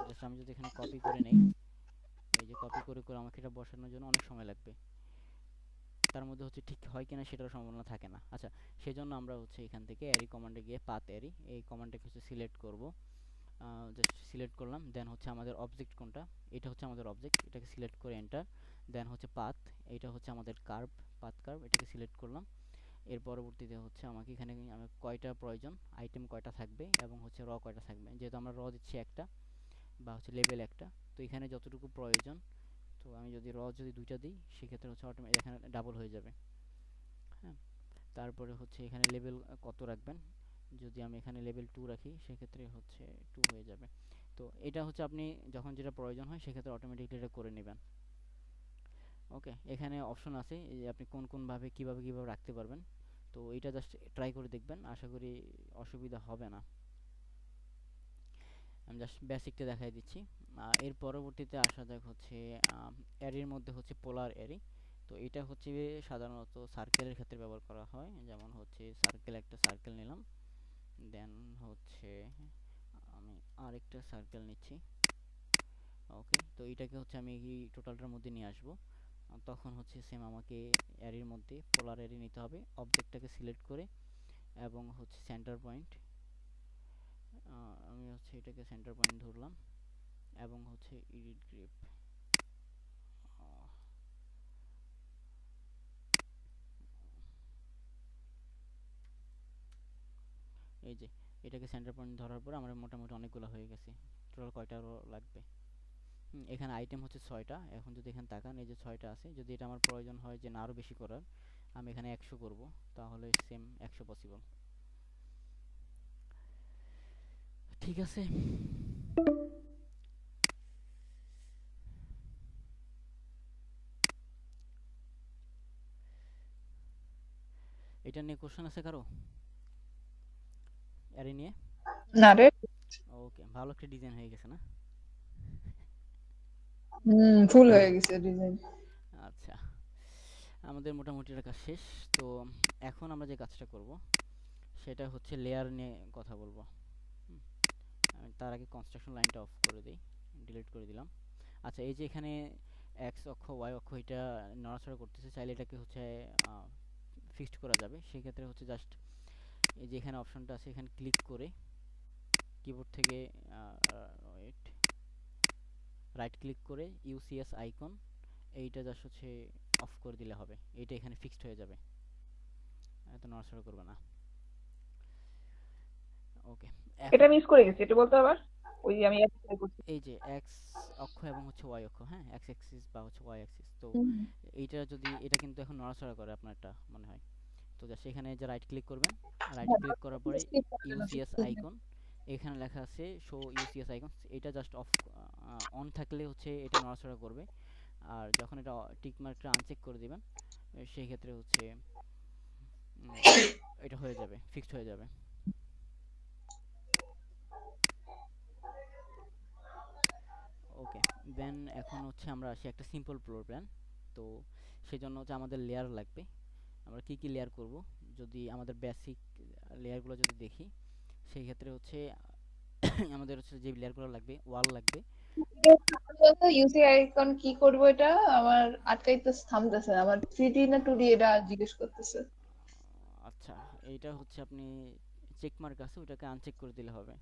জাস্ট আমি যদি এখানে কপি করে নেই, এই যে কপি করে করে আমাকে এটা বসানোর জন্য অনেক সময় লাগবে, তার মধ্যে হচ্ছে ঠিক হয় কিনা সেটার সম্ভাবনা থাকে না। আচ্ছা, সেজন্য আমরা হচ্ছে এখান থেকে অ্যারি কমান্ডে গিয়ে পাথ অ্যারি এই কমান্ডটাকে হচ্ছে সিলেক্ট করব, জাস্ট সিলেক্ট করলাম, দেন হচ্ছে আমাদের অবজেক্ট কোনটা, এটা হচ্ছে আমাদের অবজেক্ট, এটাকে সিলেক্ট করে এন্টার, দেন হচ্ছে পাথ, এটা হচ্ছে আমাদের কার্ভ, পাথ কার্ভ, এটাকে সিলেক্ট করলাম। এর পরবর্তীতে হচ্ছে আমাকে এখানে আমার কয়টা প্রয়োজন, আইটেম কয়টা থাকবে এবং হচ্ছে র কয়টা থাকবে, যেহেতু আমরা র দিচ্ছি একটা বা হচ্ছে লেভেল একটা, তো এখানে যতটুকু প্রয়োজন, তো আমি যদি যদি 2টা দিই সেক্ষেত্রে হচ্ছে অটোমেটিক এখানে ডাবল হয়ে যাবে। হ্যাঁ, তারপরে হচ্ছে এখানে লেভেল কত রাখবেন, যদি আমি এখানে লেভেল 2 রাখি সেক্ষেত্রে হচ্ছে 2 হয়ে যাবে। তো এটা হচ্ছে আপনি যখন যেটা প্রয়োজন হয় সেক্ষেত্রে অটোমেটিকলি এটা করে নেবেন। ওকে, এখানে অপশন আছে এই যে আপনি কোন কোন ভাবে কিভাবে কিভাবে রাখতে পারবেন। তো এটা জাস্ট ট্রাই করে দেখবেন, আশা করি অসুবিধা হবে না। আমি জাস্ট বেসিকটা দেখাই দিচ্ছি। এর পরবর্তীতে আসা যাক হচ্ছে অ্যারির মধ্যে হচ্ছে পোলার অ্যারি। তো এটা হচ্ছে সাধারণত সার্কেলের ক্ষেত্রে ব্যবহার করা হয়। যেমন হচ্ছে সার্কেল, একটা সার্কেল নিলাম, দেন হচ্ছে আমি আরেকটা সার্কেল নিচ্ছি। ওকে, তো এটাকে হচ্ছে আমি এই টোটালটার মধ্যে নিয়ে আসবো। তখন হচ্ছে সেম আমাকে অ্যারির মধ্যে পোলার অ্যারি নিতে হবে। অবজেক্টটাকে সিলেক্ট করে এবং হচ্ছে সেন্টার পয়েন্ট, আমি হচ্ছে এটাকে সেন্টার পয়েন্ট ধরলাম এবং হচ্ছে এডিট গ্রিপ, এই যে এটাকে সেন্টার পয়েন্ট ধরার পর আমার মোটামুটি অনেকগুলো হয়ে গেছে। টোটাল কয়টা আরও লাগবে? এখানে আইটেম হচ্ছে 6টা। এখন যদি এখানে তাকান এই যে 6টা আছে, যদি এটা আমার প্রয়োজন হয় যে না আরও বেশি করার, আমি এখানে 100 করব, তাহলে সেম 100 পসিবল। ঠিক আছে, এটা নিয়ে কোশ্চেন আছে কারো? অ্যারে নিয়ে? না রে। ওকে, ভালো একটা ডিজাইন হয়ে গেছে না? ফুল হয়ে গেছে ডিজাইন। আচ্ছা, আমাদের মোটামুটি এটা কাজ শেষ। তো এখন আমরা যে কাজটা করব সেটা হচ্ছে লেয়ার নিয়ে কথা বলবো। হুম, আমি তার আগে কনস্ট্রাকশন লাইনটা অফ করে দিই, ডিলিট করে দিলাম। আচ্ছা, এই যে এখানে এক্স অক্ষ ওয়াই অক্ষ এটা নড়াচড়া করতেছে, চাইলে এটাকে হচ্ছে ফিক্সড করা যাবে। সেক্ষেত্রে হচ্ছে জাস্ট এই যে এখানে অপশনটা আছে, এখানে ক্লিক করে কিবোর্ড থেকে ওয়েট রাইট ক্লিক করে ইউসিএস আইকন এইটা জাস্ট হচ্ছে অফ করে দিলে হবে। এইটা এখানে ফিক্সড হয়ে যাবে, এত নড়াচড়া করবে না। ওকে, এটা এখন মিস করে গেছি, এটা বলতে আবার ওই যে আমি apply করছি। এই যে এক্স অক্ষ এবং হচ্ছে ওয়াই অক্ষ, হ্যাঁ, এক্স অ্যাক্সিস বা হচ্ছে ওয়াই অ্যাক্সিস, তো হুম। এইটা যদি এটা কিন্তু এখন নড়াচড়া করে আপনারটা মনে হয়। তো জাস্ট এখানে যে রাইট ক্লিক করবেন, রাইট হ্যাঁ, ক্লিক করার পরে skip করে দিলাম, ইউসিএস আইকন, এখানে লেখা আছে শো ইউসিএস আইকন, এটা জাস্ট অফ অন থাকলে হচ্ছে এটা নড়াচড়া করবে। আর যখন এটা টিক মার্কটা আনচেক করে দিবেন সেই ক্ষেত্রে হচ্ছে এটা হয়ে যাবে, ফিক্সড হয়ে যাবে। ওকে, দেন এখন হচ্ছে আমরা আসি একটা সিম্পল ফ্লোর প্ল্যান। তো সেজন্য হচ্ছে আমাদের লেয়ার লাগবে। আমরা কি কি লেয়ার করব, যদি আমাদের বেসিক লেয়ারগুলো যদি দেখি সেই ক্ষেত্রে হচ্ছে আমাদের হচ্ছে যে লেয়ারগুলো লাগবে, ওয়াল লাগবে। ইউসি আইকন কি করবো, এটা আমার আটকাইতে থামতেছে না, আমার 3D না 2D এটা জিজ্ঞেস করতেছে। আচ্ছা, এইটা হচ্ছে আপনি চেক মার্ক আছে ওটাকে আনচেক করে দিলে হবে।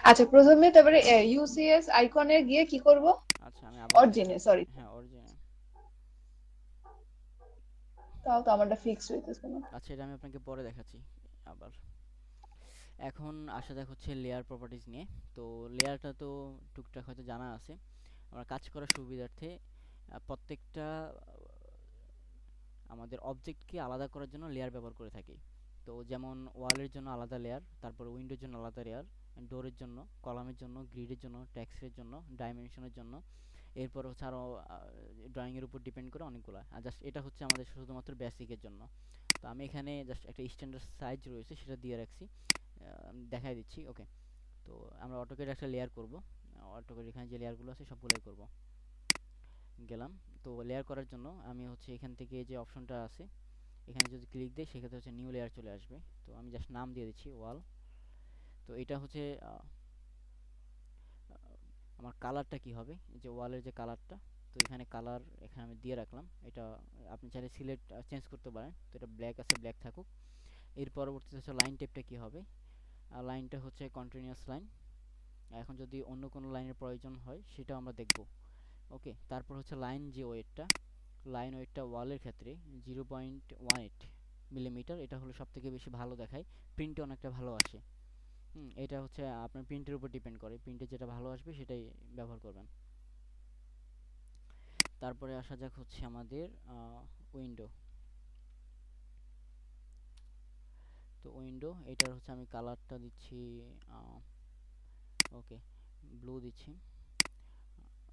আচ্ছা, প্রথমে তারপরে ইউসিএস আইকনে গিয়ে কি করব? আচ্ছা, আমি আবার অরিজিনে, সরি। হ্যাঁ অরিজিনাল। তাও তো আমারটা ফিক্স হইতেছে না। আচ্ছা, এটা আমি আপনাকে পরে দেখাচ্ছি আবার। এখন আসা যাক হচ্ছে লেয়ার প্রপার্টিজ নিয়ে। তো লেয়ারটা তো টুকটাক হয়তো জানা আছে। আমরা কাজ করার সুবিধার্থে প্রত্যেকটা আমাদের অবজেক্টকে আলাদা করার জন্য লেয়ার ব্যবহার করে থাকি। তো যেমন ওয়ালের জন্য আলাদা লেয়ার, তারপর উইন্ডোর জন্য আলাদা লেয়ার, ডোরের জন্য, কলামের জন্য, গ্রিডের জন্য, টেক্সটের জন্য, ডাইমেনশনের জন্য, এরপর হচ্ছে আরও ড্রয়িংয়ের উপর ডিপেন্ড করে অনেকগুলো। আর জাস্ট এটা হচ্ছে আমাদের শুধুমাত্র বেসিকের জন্য। তো আমি এখানে জাস্ট একটা স্ট্যান্ডার্ড সাইজ রয়েছে সেটা দিয়ে রাখছি, দেখাই দিচ্ছি। ওকে, তো আমরা অটোক্যাড একটা লেয়ার করব। অটোক্যাড এখানে যে লেয়ারগুলো আছে সবগুলোই করব। গেলাম, তো লেয়ার করার জন্য আমি হচ্ছে এখান থেকে যে অপশনটা আছে এখানে যদি ক্লিক দিই সেক্ষেত্রে হচ্ছে নিউ লেয়ার চলে আসবে। তো আমি জাস্ট নাম দিয়ে দিচ্ছি ওয়াল। তো এটা হচ্ছে আমার কালারটা কি হবে, যে ওয়ালের যে কালারটা, তো এখানে কালার এখানে আমি দিয়ে রাখলাম। এটা আপনি চাইলে সিলেক্ট চেঞ্জ করতে পারেন। তো এটা ব্ল্যাক আছে, ব্ল্যাক থাকুক। এর পরবর্তীতে হচ্ছে লাইন টেপটা কি হবে, লাইনটা হচ্ছে কন্টিনিউয়াস লাইন। এখন যদি অন্য কোনো লাইনের প্রয়োজন হয় সেটাও আমরা দেখব। ওকে, তারপর হচ্ছে লাইন যে ওয়েটটা, লাইন ওয়েটটা ওয়ালের ক্ষেত্রে 0.18 মিলিমিটার, এটা হলো সব থেকে বেশি ভালো দেখায়, প্রিন্টে অনেকটা ভালো আসে। এটা হচ্ছে আপনার প্রিন্টের উপর ডিপেন্ড করে, প্রিন্টে যেটা ভালো আসবে সেটাই ব্যবহার করবেন। তারপরে আসা যাক হচ্ছে আমাদের উইন্ডো। তো উইন্ডো এটার হচ্ছে আমি কালারটা দিচ্ছি ওকে ব্লু দিচ্ছি,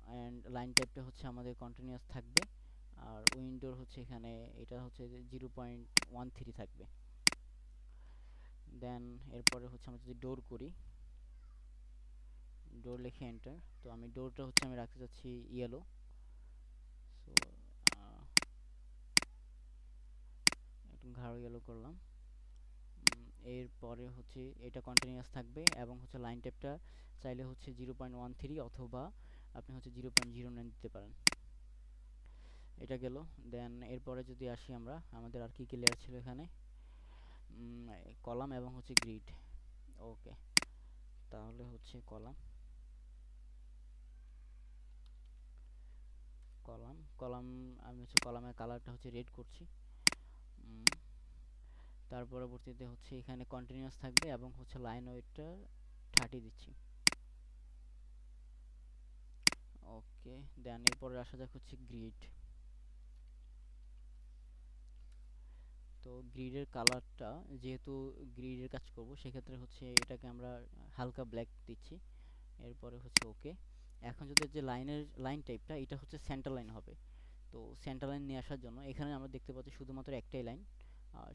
অ্যান্ড লাইন টাইপটা হচ্ছে আমাদের কন্টিনিউয়াস থাকবে, আর উইন্ডোর হচ্ছে এখানে এটা হচ্ছে 0.13 থাকবে। দেন এরপরে হচ্ছে আমরা যদি ডোর করি, ডোর লিখে এন্টার, তো আমি ডোরটা হচ্ছে আমি রাখতে চাচ্ছি ইয়েলো। সো একটু গাঢ় ইয়েলো করলাম। এরপরে হচ্ছে এটা কন্টিনিউয়াস থাকবে, এবং হচ্ছে লাইন টাইপটা চাইলে হচ্ছে 0.13 অথবা আপনি হচ্ছে 0.09 দিতে পারেন। এটা গেল। দেন এরপরে যদি আসি আমরা, আমাদের আর কি কি লেয়ার ছিল এখানে, কলাম এবং হচ্ছে গ্রিড। ওকে, তাহলে হচ্ছে কলাম কলাম কলাম আমি হচ্ছে কলামের কালারটা হচ্ছে রেড করছি। তার পরবর্তীতে হচ্ছে এখানে কন্টিনিউয়াস থাকবে এবং হচ্ছে লাইন ওয়েটটা 30 দিচ্ছি। ওকে, দেন এরপরে আসা যাক হচ্ছে গ্রিড। তো গ্রিডের কালারটা, যেহেতু গ্রিডের কাজ করব সেক্ষেত্রে হচ্ছে এটাকে আমরা হালকা ব্ল্যাক দিচ্ছি। এরপরে হচ্ছে ওকে। এখন যদি যে লাইন টাইপটা এটা হচ্ছে সেন্টার লাইন হবে, তো সেন্টার লাইন নিয়ে আসার জন্য এখানে আমরা দেখতে পাচ্ছি শুধুমাত্র একটাই লাইন,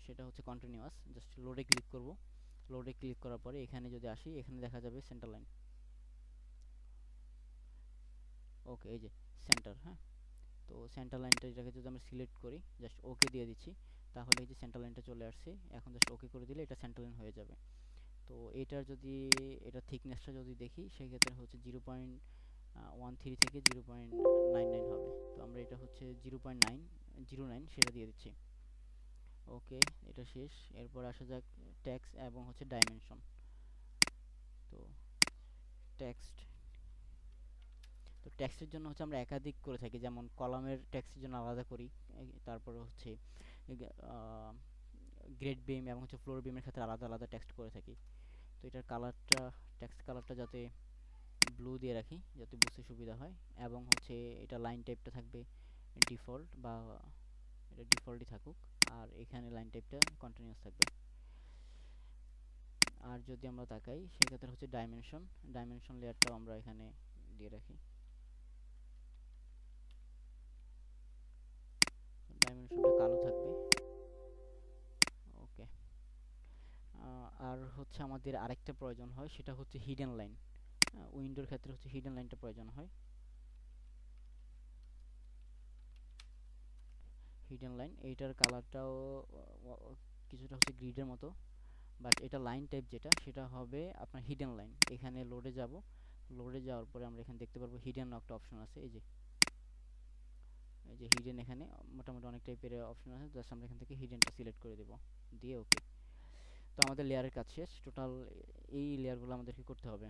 সেটা হচ্ছে কন্টিনিউয়াস। জাস্ট লোডে ক্লিক করব, লোডে ক্লিক করার পরে এখানে যদি আসি, এখানে দেখা যাবে সেন্টার লাইন। ওকে, এই যে সেন্টার। হ্যাঁ, তো সেন্টার লাইনটা এটাকে যদি আমরা সিলেক্ট করি, জাস্ট ওকে দিয়ে দিচ্ছি, তাহলে এই যে সেন্টার লাইনটা চলে আসছে। এখন জাস্ট ওকে করে দিলে এটা সেন্টার লাইন হয়ে যাবে। তো এটার যদি এটা থিকনেসটা যদি দেখি, সেক্ষেত্রে হচ্ছে 0.13 থেকে 0.99 হবে। তো আমরা এটা হচ্ছে 0.909 সেটা দিয়ে দিচ্ছি। ওকে, এটা শেষ। এরপর আসা যাক টেক্সট এবং হচ্ছে ডাইমেনশন। তো টেক্সট তো টেক্সটের জন্য হচ্ছে আমরা একাধিক করে থাকি, যেমন কলামের টেক্সটের জন্য আলাদা করি, তারপরে হচ্ছে গ্রেড বিম এবং হচ্ছে ফ্লোর বিমের ক্ষেত্রে আলাদা আলাদা টেক্সট করে থাকি। তো এটার কালারটা, টেক্সট কালারটা যাতে ব্লু দিয়ে রাখি যাতে বুঝতে সুবিধা হয়, এবং হচ্ছে এটা লাইন টাইপটা থাকবে ডিফল্ট, বা এটা ডিফল্টই থাকুক, আর এখানে লাইন টাইপটা কন্টিনিউয়াস থাকবে। আর যদি আমরা তাকাই সেক্ষেত্রে হচ্ছে ডাইমেনশন লেয়ারটাও আমরা এখানে দিয়ে রাখি, ডাইমেনশনটা কালো থাকবে। ওকে, আর হচ্ছে আমাদের আরেকটা প্রয়োজন হয়, সেটা হচ্ছে হিডেন লাইন। উইন্ডোর ক্ষেত্রে হচ্ছে হিডেন লাইনটা প্রয়োজন হয়। হিডেন লাইন এইটার কালারটাও কিছুটা হচ্ছে গ্রিডের মতো, বাট এটা লাইন টাইপ যেটা সেটা হবে আপনার হিডেন লাইন। এখানে লোডে যাব, লোডে যাওয়ার পরে আমরা এখানে দেখতে পারবো হিডেন একটা অপশন আছে, এই যে হিডেন, এখানে মোটামুটি অনেক টাইপের অপশন আছে, জাস্ট আমরা এখান থেকে হিডেনটা সিলেক্ট করে দেব, দিয়ে ওকে। তো আমাদের লেয়ারের কাজ শেষ। টোটাল এই লেয়ারগুলো আমাদেরকে করতে হবে।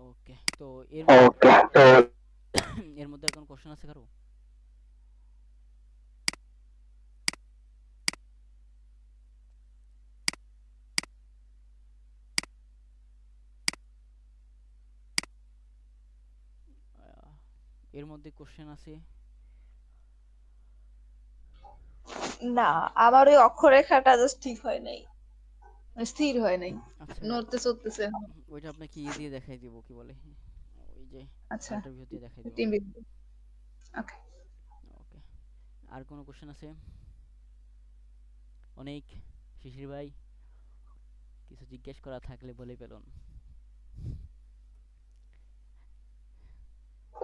ওকে, তো এর মধ্যে আর কোনো কোশ্চেন আছে কারো? এর মধ্যে কোশ্চেন আছে? না, আমার ওই অক্ষরেখাটা জাস্ট ঠিক হয় নাই, স্থির হয় নাই, আচ্ছা, নড়তে চড়তেছে। ওইটা আপনাকে ইয়ে দিয়ে দেখাই দিব, কি বলে, ওই যে আচ্ছা, আল্ট্রা ভিউ দিয়ে দেখাই দিব। টিম ওকে। ওকে, আর কোনো কোশ্চেন আছে? অনেক শিশির ভাই, কিছু জিজ্ঞেস করা থাকলে বলে ফেলুন।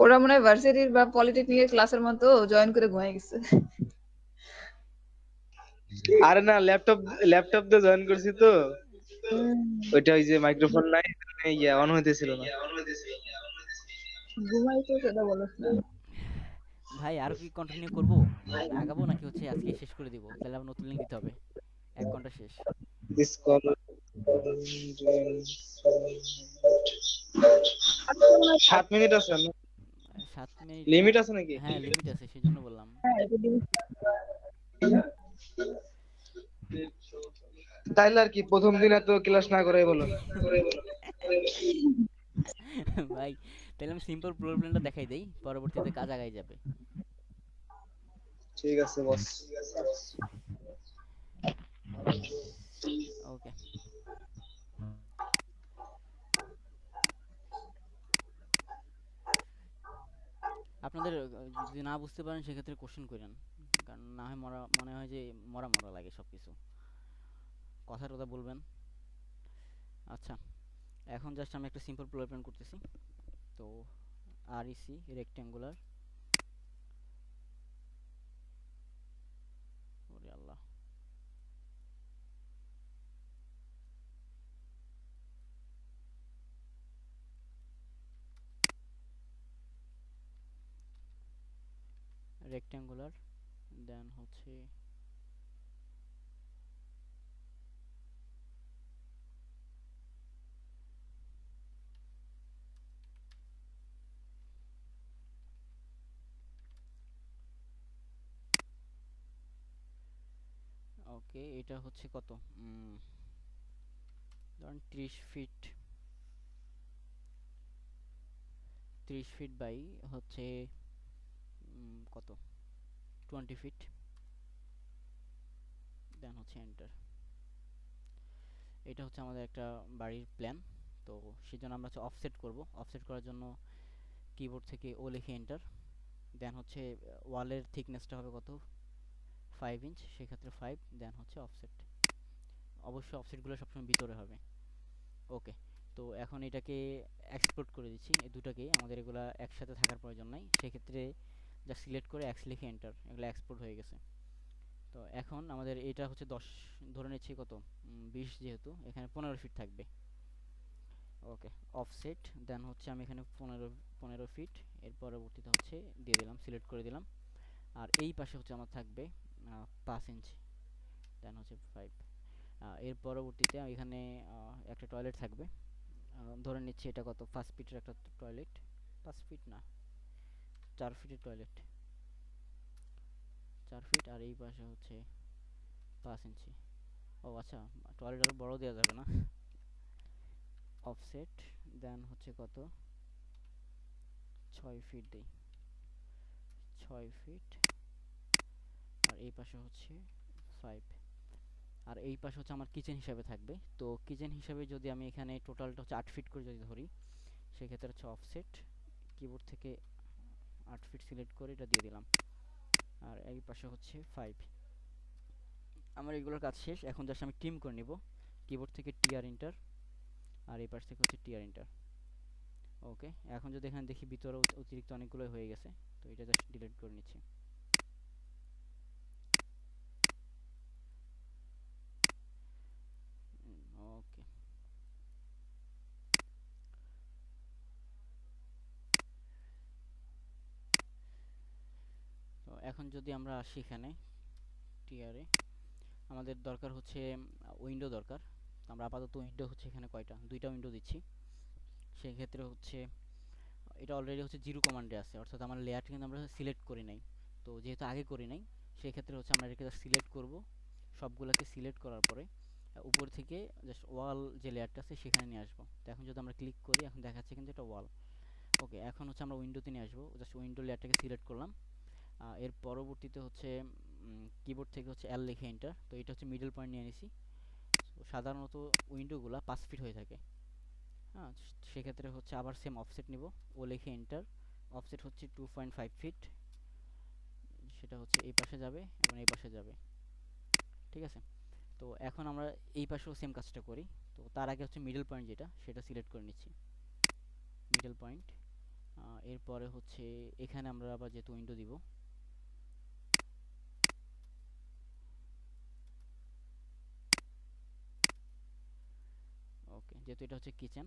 ওরা মনে হয় ভার্সিটির বা পলিটেকনিকের ক্লাসের মতো জয়েন করে ঘুমায় গেছে। আরে না, ল্যাপটপ ল্যাপটপ দিয়ে জয়েন করছি তো, ওইটা ওই যে মাইক্রোফোন নাই, ইয়া অন হইতেছিল না। ঘুমাইতো সেটা বলছ না। ভাই আর কি কন্টিনিউ করব, আগাবো নাকি হচ্ছে আজকে শেষ করে দিব? তাহলে আবার নতুন লিঙ্ক দিতে হবে, 1 ঘন্টা শেষ। দিস কল 7 মিনিট আছে না? 7 মিনিট না। লিমিট আছে নাকি? হ্যাঁ লিমিট আছে, সেই জন্য বললাম। হ্যাঁ এটা দিন। তাইলে আর কি প্রথম দিন এত ক্লাস না করাই বলো। ভাই তাহলে আমি সিম্পল প্রবলেমটা দেখাই দেই, পরবর্তীতে কাজ আগাই যাবে। ঠিক আছে বস। ওকে, আপনাদের যদি না বুঝতে পারেন সেক্ষেত্রে কোশ্চেন করেন, কারণ না হয় মনে হয় যে মরা মরা লাগে সবকিছু, কথার কথা বলবেন। আচ্ছা, এখন জাস্ট আমি একটা সিম্পল প্রবলেম করতেছি। তো REC রেক্ট্যাঙ্গুলার, ওরে আল্লাহ, রেক্ট্যাঙ্গুলার দেন হচ্ছে ওকে, এটা হচ্ছে কত, ধরেন 30 ফিট, 30 ফিট বাই হচ্ছে কত 20 ফিট, দেন হচ্ছে এন্টার। এটা হচ্ছে আমাদের একটা বাড়ির প্ল্যান। তো সেজন্য আমরা হচ্ছে অফসেট করব। অফসেট করার জন্য কিবোর্ড থেকে ও লিখে এন্টার। দেন হচ্ছে ওয়ালের থিকনেসটা হবে কত, 5 ইঞ্চ, সেক্ষেত্রে 5, দেন হচ্ছে অফসেট। অবশ্যই অফসেটগুলো সবসময় ভিতরে হবে। ওকে, তো এখন এটাকে এক্সপোর্ট করে দিচ্ছি, এই দুটাকে, আমাদের এগুলা একসাথে থাকার প্রয়োজন নাই, সেক্ষেত্রে যা সিলেক্ট করে এক্স লিখে এন্টার, এগুলো এক্সপোর্ট হয়ে গেছে। তো এখন আমাদের এটা হচ্ছে 10 ধরে নিচ্ছি, কত 20, যেহেতু এখানে 15 ফিট থাকবে। ওকে, অফসেট দেন হচ্ছে আমি এখানে 15 ফিট, এর পরবর্তীতে হচ্ছে দিয়ে দিলাম, সিলেক্ট করে দিলাম। আর এই পাশে হচ্ছে আমার থাকবে 5 ইঞ্চ, দেন হচ্ছে 5। এর পরবর্তীতে এখানে একটা টয়লেট থাকবে। ধরে নিচ্ছি এটা কত 5 ফিটের একটা টয়লেট, 5 ফিট না, 4 ফিটের টয়লেট, 4 ফিট। আর এই পাশে হচ্ছে 5 ইঞ্চি। ও আচ্ছা, টয়লেট আরও বড় দেওয়া যাবে না। অফসেট দেন হচ্ছে কত 6 ফিট দিই, 6 ফিট। আর এই পাশে হচ্ছে 5। আর এই পাশে হচ্ছে আমার কিচেন হিসাবে থাকবে। তো কিচেন হিসাবে যদি আমি এখানে টোটালটা হচ্ছে 8 ফিট করে যদি ধরি, সেক্ষেত্রে হচ্ছে অফসেট কিবোর্ড থেকে 8 ফিট সিলেক্ট করে এটা দিয়ে দিলাম। আর এই পাশে হচ্ছে 5। আমার এগুলোর কাজ শেষ, এখন জাস্ট আমি টিম করে নিব, কিবোর্ড থেকে টিআর ইন্টার, আর এই পাশ থেকে হচ্ছে টিআর ইন্টার। ওকে, এখন যদি এখানে দেখি ভিতরে অতিরিক্ত অনেকগুলো হয়ে গেছে, তো এটা জাস্ট ডিলিট করে নিচ্ছি। ওকে, তো এখন যদি আমরা আসি এখানে টিআরে, আমাদের দরকার হচ্ছে উইন্ডো দরকার। তো আমরা আপাতত উইন্ডো হচ্ছে এখানে কয়টা, 2টা উইন্ডো দিচ্ছি। সেক্ষেত্রে হচ্ছে এটা অলরেডি হচ্ছে জিরো কমান্ডে আছে, অর্থাৎ আমার লেয়ারটা কিন্তু আমরা সিলেক্ট করি নাই। তো যেহেতু আগে করি নাই, সেক্ষেত্রে হচ্ছে আমরা এটাকে সিলেক্ট করব। সবগুলোকে সিলেক্ট করার পরে উপর থেকে জাস্ট ওয়াল যে লেয়ারটা আছে সেখানে নিয়ে আসবো। তো এখন যদি আমরা ক্লিক করি, এখন দেখাচ্ছে কিন্তু এটা ওয়াল। ওকে, এখন হচ্ছে আমরা উইন্ডোতে নিয়ে আসবো, জাস্ট উইন্ডো লেয়ারটাকে সিলেক্ট করলাম। এর পরবর্তীতে হচ্ছে কিবোর্ড থেকে হচ্ছে এল লিখে এন্টার। তো এটা হচ্ছে মিডল পয়েন্ট নিয়ে নিছি। তো সাধারণত উইন্ডোগুলো 5 ফিট হয়ে থাকে। হ্যাঁ, সেক্ষেত্রে হচ্ছে আবার সেম অফসেট নিব, ও লিখে এন্টার। অফসেট হচ্ছে 2.5 ফিট, সেটা হচ্ছে এই পাশে যাবে এবং এই পাশে যাবে। ঠিক আছে, তো এখন আমরা এই পাশেও সেম কাজটা করি। তো তার আগে হচ্ছে মিডল পয়েন্ট যেটা, সেটা সিলেক্ট করে নিচ্ছি, মিডল পয়েন্ট। এরপরে হচ্ছে এখানে আমরা আবার যেহেতু উইন্ডো দিব, ওকে, যেহেতু এটা হচ্ছে কিচেন,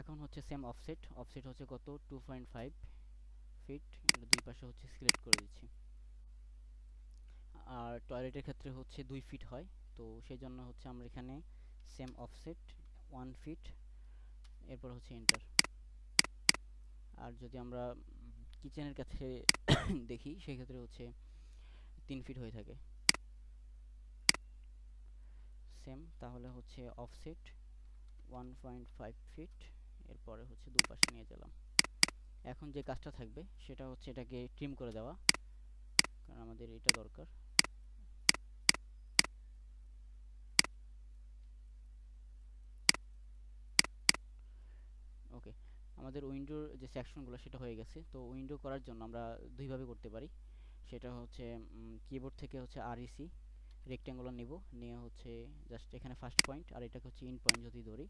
এখন হচ্ছে সেম অফসেট, অফসেট হচ্ছে কত 2.5 ফিট, এটা দুই পাশে হচ্ছে সিলেক্ট করে দিচ্ছি। আর টয়লেটের ক্ষেত্রে হচ্ছে 2 ফিট হয়, তো সেই জন্য হচ্ছে আমরা এখানে সেম অফসেট 1 ফিট, এরপর হচ্ছে এন্টার। আর যদি আমরা কিচেনের কাছে দেখি সেক্ষেত্রে হচ্ছে 3 ফিট হয়ে থাকে সেম। তাহলে হচ্ছে অফসেট 1.5 ফিট, এরপরে হচ্ছে দুপাশে নিয়ে গেলাম। এখন যে কাজটা থাকবে সেটা হচ্ছে এটাকে ট্রিম করে দেওয়া, কারণ আমাদের এটা দরকার। ওকে, আমাদের উইন্ডোর যে সেকশনগুলো সেটা হয়ে গেছে। তো উইন্ডো করার জন্য আমরা দুইভাবে করতে পারি। সেটা হচ্ছে কিবোর্ড থেকে হচ্ছে আরইসি রেক্ট্যাঙ্গুলার নিব, নিয়ে হচ্ছে জাস্ট এখানে ফার্স্ট পয়েন্ট আর এটাকে হচ্ছে ইন পয়েন্ট যদি ধরি।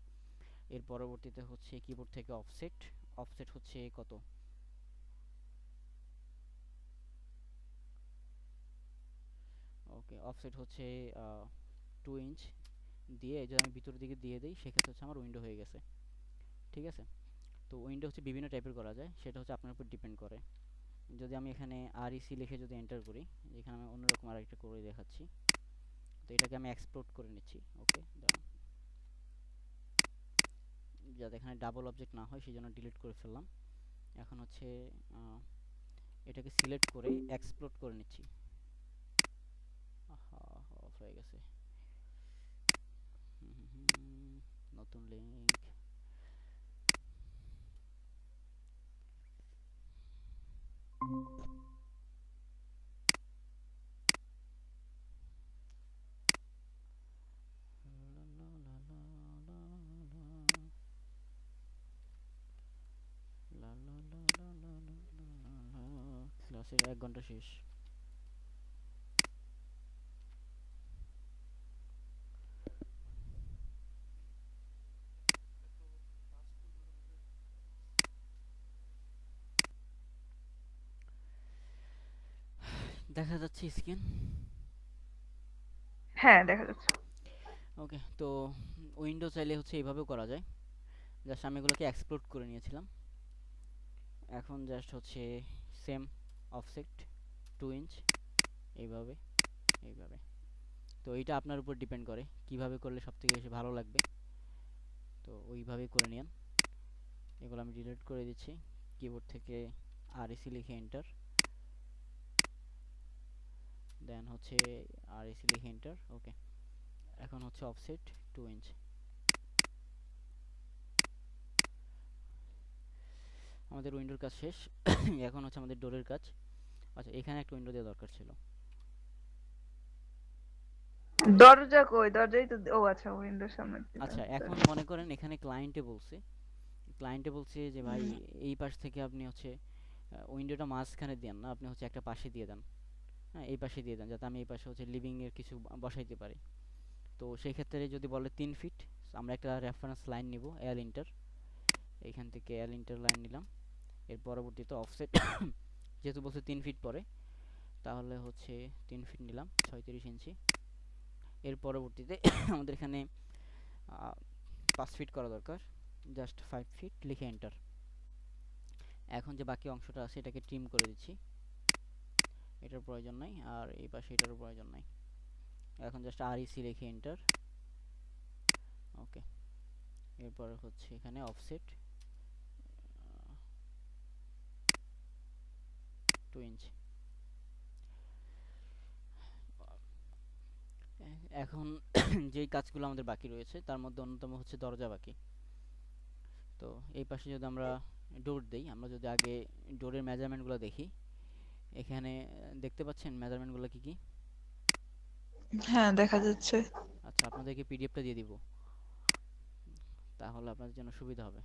এর পরবর্তীতে হচ্ছে কিবোর্ড থেকে অফসেট, অফসেট হচ্ছে কত, ওকে অফসেট হচ্ছে 2 ইঞ্চ দিয়ে যদি আমি ভিতরের দিকে দিয়ে দিই সেক্ষেত্রে হচ্ছে আমার উইন্ডো হয়ে গেছে। ঠিক আছে, তো উইন্ডো হচ্ছে বিভিন্ন টাইপের করা যায়, সেটা হচ্ছে আপনার উপর ডিপেন্ড করে। যদি আমি এখানে আরইসি লিখে যদি এন্টার করি, এখানে আমি অন্যরকম আরেকটা করে দেখাচ্ছি। তো এটাকে আমি এক্সপ্লোর্ট করে নিচ্ছি। ওকে, দাঁড়ান, যাতে এখানে ডাবল অবজেক্ট না হয় সেই জন্য ডিলিট করে ফেললাম। এখন হচ্ছে এটাকে সিলেক্ট করে এক্সপ্লোর্ট করে নিচ্ছি। অফ হয়ে গেছে। নতুন লিঙ্ক, ক্লাসের 1 ঘন্টা শেষ। দেখা যাচ্ছে স্ক্রিন। হ্যাঁ দেখা যাচ্ছে। ওকে, তো উইন্ডো চাইলে হচ্ছে এইভাবেও করা যায়। জাস্ট আমি এগুলোকে এক্সপ্লোর্ট করে নিয়েছিলাম। এখন জাস্ট হচ্ছে সেম অফসেট 2 ইঞ্চ এইভাবে এইভাবে। তো এইটা আপনার উপর ডিপেন্ড করে কিভাবে করলে সবথেকে বেশি ভালো লাগবে, তো ওইভাবেই করে নিন। এগুলো আমি ডিলিট করে দিচ্ছি। কিবোর্ড থেকে আরইসি লিখে এন্টার, দেন হচ্ছে আরইসি লিখে এন্টার। ওকে, এখন হচ্ছে অফসেট 2 ইঞ্চ। আমাদের উইন্ডোর কাজ শেষ। এখন হচ্ছে আমাদের ডোরের কাজ। আচ্ছা, এখানে একটা উইন্ডো দেওয়া দরকার ছিল। দরজা কই? দরজাই তো, ও আচ্ছা উইন্ডোর সামনে দিলাম। আচ্ছা, এখন মনে করেন এখানে ক্লায়েন্টে বলছে যে ভাই এই পাশ থেকে আপনি হচ্ছে উইন্ডোটা মাঝখানে দেন না, আপনি হচ্ছে একটা পাশে দিয়ে দেন। হ্যাঁ, এই পাশে দিয়ে দেন যাতে আমি এই পাশে হচ্ছে লিভিং এর কিছু বসাইতে পারি। তো সেই ক্ষেত্রে যদি বলে 3 ফিট, আমরা একটা রেফারেন্স লাইন নিব এল ইন্টার, এইখান থেকে এল ইন্টার লাইন নিলাম। এর পরবর্তীতে অফসেট যেহেতু বলছে 3 ফিট পরে, তাহলে হচ্ছে 3 ফিট নিলাম 36 ইঞ্চি। এর পরবর্তীতে আমাদের এখানে 5 ফিট করা দরকার, জাস্ট 5 ফিট লিখে এন্টার। এখন যে বাকি অংশটা আছে এটাকে ট্রিম করে দিচ্ছি, এটার প্রয়োজন নাই, আর এই পাশে এটারও প্রয়োজন নাই। এখন জাস্ট আরইসি লিখে এন্টার। ওকে, এরপর হচ্ছে এখানে অফসেট 2 ইঞ্চ। এখন যেই কাজগুলো আমাদের বাকি রয়েছে তার মধ্যে অন্যতম হচ্ছে দরজা বাকি। তো এই পাশে যদি আমরা ডোর দেই, আমরা যদি আগে ডোরের মেজারমেন্টগুলো দেখি, এখানে দেখতে পাচ্ছেন মেজারমেন্টগুলো কি কি? হ্যাঁ দেখা যাচ্ছে। আচ্ছা, আপনাদেরকে পিডিএফটা দিয়ে দিব, তাহলে আপনাদের জন্য সুবিধা হবে।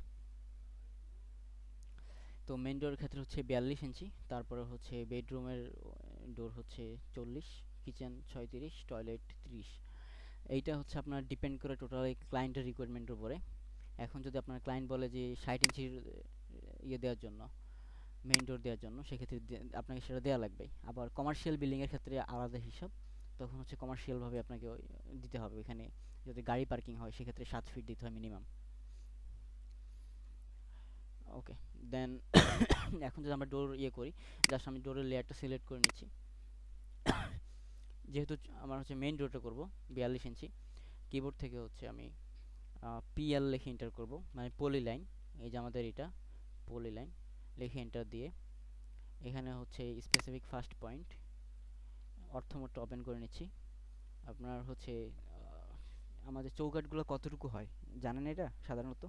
তো মেইন ডোরের ক্ষেত্রে হচ্ছে 42 ইঞ্চি, তারপরে হচ্ছে বেডরুমের ডোর হচ্ছে 40, কিচেন 36, টয়লেট 30। এইটা হচ্ছে আপনার ডিপেন্ড করে টোটালি ক্লায়েন্টের রিকোয়ারমেন্টের উপরে। এখন যদি আপনার ক্লায়েন্ট বলে যে 60 ইঞ্চির ইয়ে দেওয়ার জন্য, মেইন ডোর দেওয়ার জন্য, সেক্ষেত্রে আপনাকে সেটা দেওয়া লাগবে। আবার কমার্শিয়াল বিল্ডিংয়ের ক্ষেত্রে আলাদা হিসাব, তখন হচ্ছে কমার্শিয়ালভাবে আপনাকে দিতে হবে। এখানে যদি গাড়ি পার্কিং হয় সেক্ষেত্রে 7 ফিট দিতে হয় মিনিমাম। ওকে, দেন এখন যদি আমরা ডোর ইয়ে করি, জাস্ট আমি ডোরের লেয়ারটা সিলেক্ট করে নিচ্ছি। যেহেতু আমার হচ্ছে মেইন ডোরটা করব 42 ইঞ্চি, কিবোর্ড থেকে হচ্ছে আমি পিএল লিখে এন্টার করব, মানে পলি লাইন। এই যে আমাদের এটা পলি লাইন লিখে এন্টার দিয়ে এখানে হচ্ছে স্পেসিফিক ফার্স্ট পয়েন্ট অর্থ মোডটা ওপেন করে নিচ্ছি। আপনার হচ্ছে আমাদের চৌকাঠগুলো কতটুকু হয় জানেন এটা সাধারণত?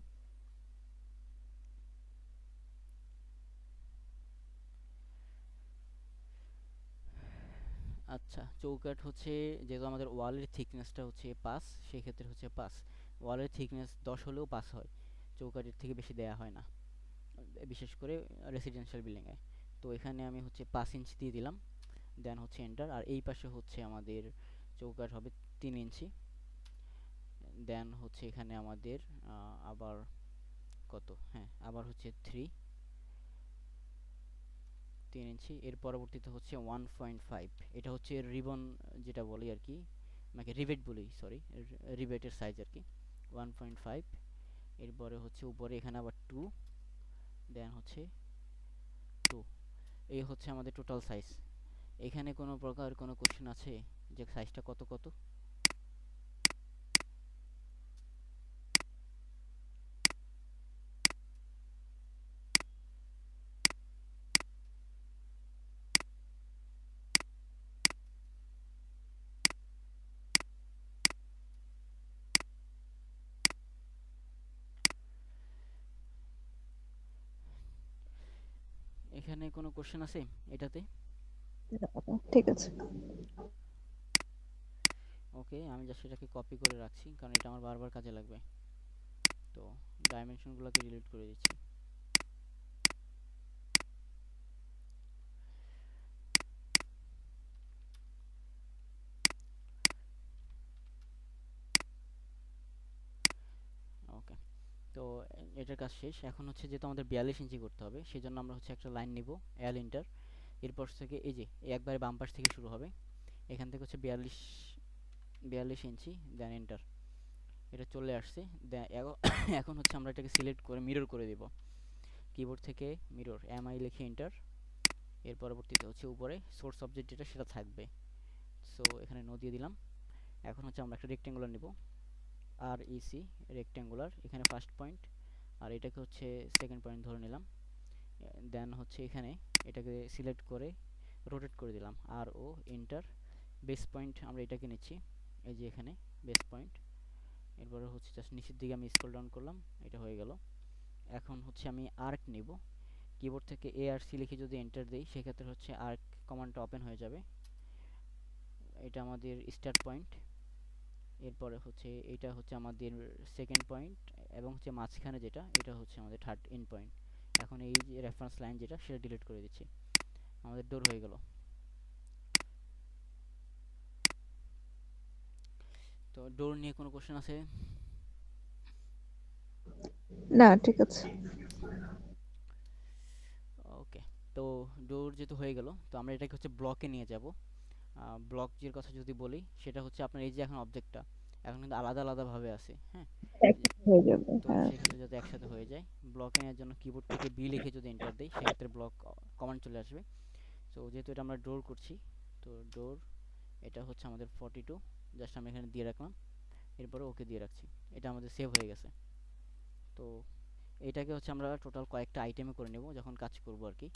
আচ্ছা, চৌকাঠ হচ্ছে যেহেতু আমাদের ওয়ালের থিকনেসটা হচ্ছে 5, সেই ক্ষেত্রে হচ্ছে 5। ওয়ালের থিকনেস 10 হলেও 5 হয়, চৌকাঠের থেকে বেশি দেয়া হয় না, বিশেষ করে রেসিডেন্সিয়াল বিল্ডিংয়ে। তো এখানে আমি হচ্ছে 5 ইঞ্চি দিয়ে দিলাম, দেন হচ্ছে এন্টার। আর এই পাশে হচ্ছে আমাদের চৌকাঠ হবে 3 ইঞ্চি, দেন হচ্ছে এখানে আমাদের আবার কত, হ্যাঁ আবার হচ্ছে 3 ইঞ্চি। এর পরবর্তীতে হচ্ছে 1.5, এটা হচ্ছে রিবন যেটা বলি আর কি, মানে রিভেট বলি, সরি, রিভেটের সাইজ আর কি, 1.5। এরপরে হচ্ছে উপরে এখানে আবার 2, দেন হচ্ছে 2। এই হচ্ছে আমাদের টোটাল সাইজ। এখানে কোনো প্রকার কোনো কোশ্চেন আছে যে সাইজটা কত কত? এখানে কোনো কোশ্চেন আছে এটাতে? ঠিক আছে। ওকে, আমি জাস্ট এটাকে কপি করে রাখছি কারণ এটা আমার বারবার কাজে লাগবে। তো ডাইমেনশনগুলোকে ডিলিট করে দিচ্ছি। ওকে, তো এটার কাজ শেষ। এখন হচ্ছে যেহেতু আমাদের 42 ইঞ্চি করতে হবে, সেজন্য আমরা হচ্ছে একটা লাইন নিব, এল ইন্টার। এরপর থেকে এই যে একবারে বাম পাশ থেকে শুরু হবে, এখান থেকে হচ্ছে 42 ইঞ্চি, দেন এন্টার। এটা চলে আসছে। এখন হচ্ছে আমরা এটাকে সিলেক্ট করে মিরর করে দেব, কিবোর্ড থেকে মিরর এমআই লিখে এন্টার। এর পরবর্তীতে হচ্ছে উপরে সোর্স অবজেক্ট যেটা সেটা থাকবে, সো এখানে নো দিয়ে দিলাম। এখন হচ্ছে আমরা একটা রেক্টেঙ্গুলার নিব, আর ইসি রেক্টেঙ্গুলার, এখানে ফার্স্ট পয়েন্ট আর এটাকে হচ্ছে সেকেন্ড পয়েন্ট ধরে নিলাম। দেন হচ্ছে এখানে এটাকে সিলেক্ট করে রোটেট করে দিলাম, আর ও এন্টার। বেস পয়েন্ট আমরা এটাকে নিচ্ছি, এই যে এখানে বেস পয়েন্ট। এরপরে হচ্ছে জাস্ট নিচের দিকে আমি স্ক্রল ডাউন করলাম, এটা হয়ে গেল। এখন হচ্ছে আমি আর্ক নিব, কিবোর্ড থেকে এ আর সি লিখে যদি এন্টার দিই সেক্ষেত্রে হচ্ছে আর্ক কমান্ডটা ওপেন হয়ে যাবে। এটা আমাদের স্টার্ট পয়েন্ট। এরপরে হচ্ছে এটা হচ্ছে আমাদের সেকেন্ড পয়েন্ট, এবং হচ্ছে মাঝখানে যেটা এটা হচ্ছে আমাদের থার্ড এন্ড পয়েন্ট। এখন এই যে রেফারেন্স লাইন যেটা সেটা ডিলিট করে দিচ্ছি, আমাদের ডোর হয়ে গেল। তো ডোর নিয়ে কোনো কোশ্চেন আছে? না, ঠিক আছে। ওকে, তো ডোর যেহেতু হয়ে গেল, তো আমরা এটাকে হচ্ছে ব্লকে নিয়ে যাব। ব্লক যের কথা যদি বলি, সেটা হচ্ছে আপনার এই যে এখন অবজেক্টটা এখন কিন্তু আলাদা আলাদা ভাবে আছে, হ্যাঁ। একসাথে হয়ে যাবে, তো হ্যাঁ। সেক্ষেত্রে যাতে একসাথে হয়ে যায়, ব্লকে নেওয়ার জন্য কিবোর্ড থেকে বি লিখে যদি এন্টার দিই সেক্ষেত্রে ব্লক কমান্ড চলে আসবে। সো যেহেতু এটা আমরা ডোর করছি, তো ডোর এটা হচ্ছে আমাদের 42, জাস্ট আমরা এখানে দিয়ে রাখলাম, এরপরে ওকে দিয়ে রাখছি। এটা আমাদের সেভ হয়ে গেছে। তো এটাকে হচ্ছে আমরা টোটাল কয়েকটা আইটেমে করে নেব যখন কাজ করব আর কি।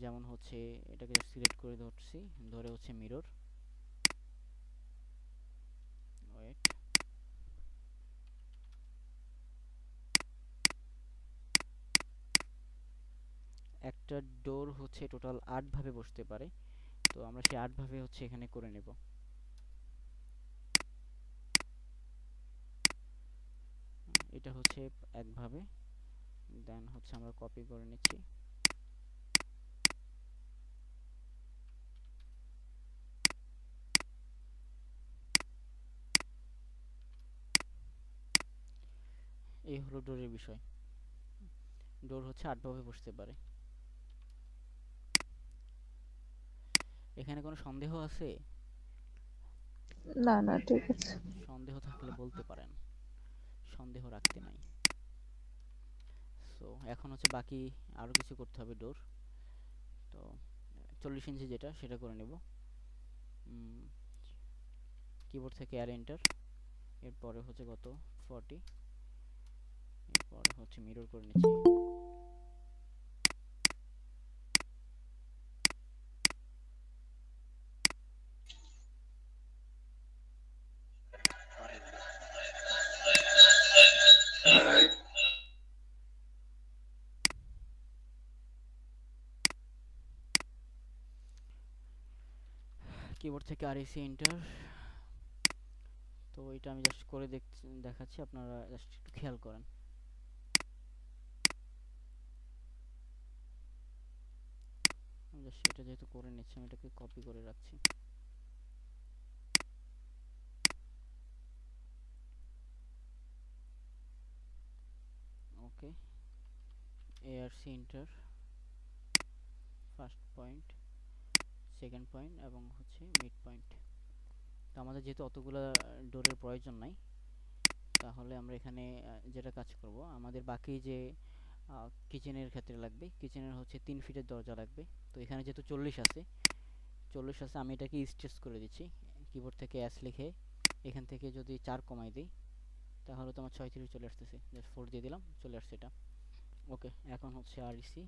যেমন হচ্ছে এটাকে সিলেক্ট করে ধরছি, ধরে হচ্ছে মিরর, ওয়েট, একটা ডোর হচ্ছে টোটাল 8 ভাবে বসতে পারে, তো আমরা সেই 8 ভাবে হচ্ছে এখানে করে নেব। এটা হচ্ছে একভাবে, দেন হচ্ছে আমরা কপি করে নিচ্ছি। এই হলো ডোরের বিষয়, ডোর হচ্ছে 8 ভাবে বসতে পারে। এখানে কোনো সন্দেহ আছে? না, না, ঠিক আছে। সন্দেহ থাকলে বলতে পারেন, সন্দেহ রাখতে নাই। সো এখন হচ্ছে বাকি আরো কিছু করতে হবে ডোর। তো 40 ইঞ্চি যেটা সেটা করে নেব, কিবোর্ড থেকে আর এন্টার। এরপরে হচ্ছে কত 40, এরপরে হচ্ছে মিরর করে নিচ্ছি। কিবোর্ড থেকে আরইসি এন্টার। তো এটা আমি জাস্ট করে দেখাচ্ছি, আপনারা জাস্ট একটু খেয়াল করেন। আমি জাস্ট এটা যেহেতু করে নিচ্ছি, আমি এটাকে কপি করে রাখছি। Okay, ARC enter, first point, second point এবং হচ্ছে মিড পয়েন্ট। তো আমাদের যেহেতু অতগুলো ডোরের প্রয়োজন নাই, তাহলে আমরা এখানে যেটা কাজ করব, আমাদের বাকি যে কিচেনের ক্ষেত্রে লাগবে, কিচেনের হচ্ছে 3 ফিটের দরজা লাগবে। তো এখানে যেহেতু 40 আছে, আমি এটাকে স্ট্রেচ করে দিচ্ছি। কিবোর্ড থেকে এস লিখে এখান থেকে যদি 4 কমাই দিই, তাহলে তোমার 36 চলে আসতেছে। জাস্ট 4 দিয়ে দিলাম, চলে আসছে এটা। ওকে, এখন হচ্ছে আরইসি।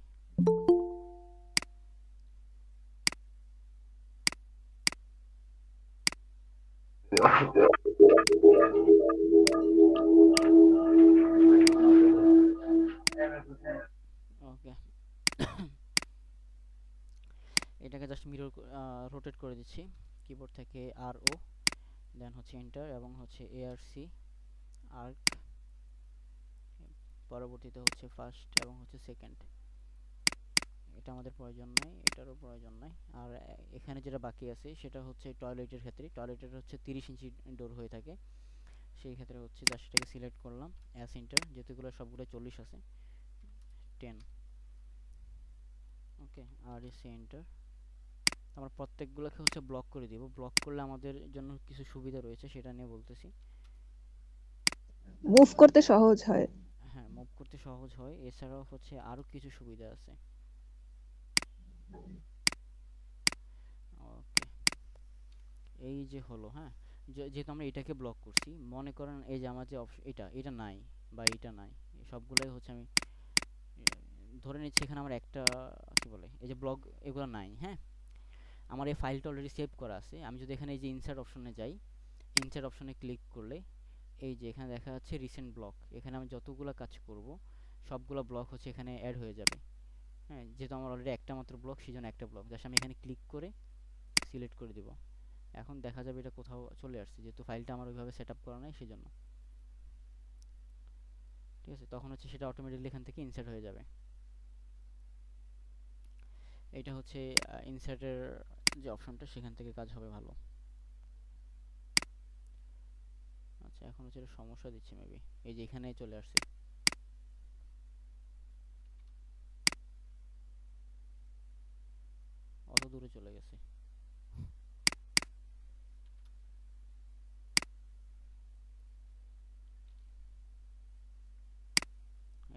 ওকে, এটাকে জাস্ট মিরর রোটেট করে দিচ্ছি। কিবোর্ড থেকে আর ও, দেন হচ্ছে এন্টার এবং হচ্ছে এআরসি আর্ক, পরবর্তীতে হচ্ছে ফার্স্ট এবং হচ্ছে সেকেন্ড। এটা আমাদের প্রয়োজন নাই, এটারও প্রয়োজন নাই। আর এখানে যেটা বাকি আছে সেটা হচ্ছে টয়লেটের ক্ষেত্রে। টয়লেটের হচ্ছে 30 ইঞ্চি ডোর হয়ে থাকে, সেই ক্ষেত্রে হচ্ছে জাস্ট এটাকে সিলেক্ট করলাম, এস এন্টার, যেহেতু সবগুলো 40 আছে, 10। ওকে, আর এস এন্টার। আমরা প্রত্যেকগুলোকে হচ্ছে ব্লক করে দিব। ব্লক করলে আমাদের জন্য কিছু সুবিধা রয়েছে, সেটা নিয়ে বলতেছি। মুভ করতে সহজ হয়। হ্যাঁ, মুভ করতে সহজ হয়, এছাড়াও হচ্ছে আরো কিছু সুবিধা আছে। ওকে, এই যে হলো, হ্যাঁ, যেহেতু আমরা এটাকে ব্লক করছি, মনে করেন এই যে আমার যে এটা নাই বা এটা নাই, সবগুলোই হচ্ছে আমি ধরে নিচ্ছি এখানে আমার একটা কি বলে এই যে ব্লক, এগুলো নাই। হ্যাঁ, আমার এই ফাইলটা অলরেডি সেভ করা আছে। আমি যদি এখানে এই যে ইনসার্ট অপশনে যাই, ইনসার্ট অপশনে ক্লিক করলে এই যে এখানে দেখা যাচ্ছে রিসেন্ট ব্লক, এখানে আমি যতগুলো কাজ করব সবগুলো ব্লক হচ্ছে এখানে অ্যাড হয়ে যাবে। হ্যাঁ, যেহেতু আমার অলরেডি একটা মাত্র ব্লক, সেই জন্য একটা ব্লক জাস্ট আমি এখানে ক্লিক করে সিলেক্ট করে দিব। এখন দেখা যাবে এটা কোথাও চলে আসছে, যেহেতু ফাইলটা আমার ওইভাবে সেট আপ করা নাই, সেই জন্য। ঠিক আছে, তখন হচ্ছে সেটা অটোমেটিকলি এখান থেকে ইনসার্ট হয়ে যাবে। এটা হচ্ছে ইনসার্টের যে অপশনটা, সেখান থেকে কাজ হবে ভালো। আচ্ছা, এখন হচ্ছে এটা সমস্যা দিচ্ছে মেবি, এই যে এখানে চলে আসছে। অত দূরে চলে গেছে।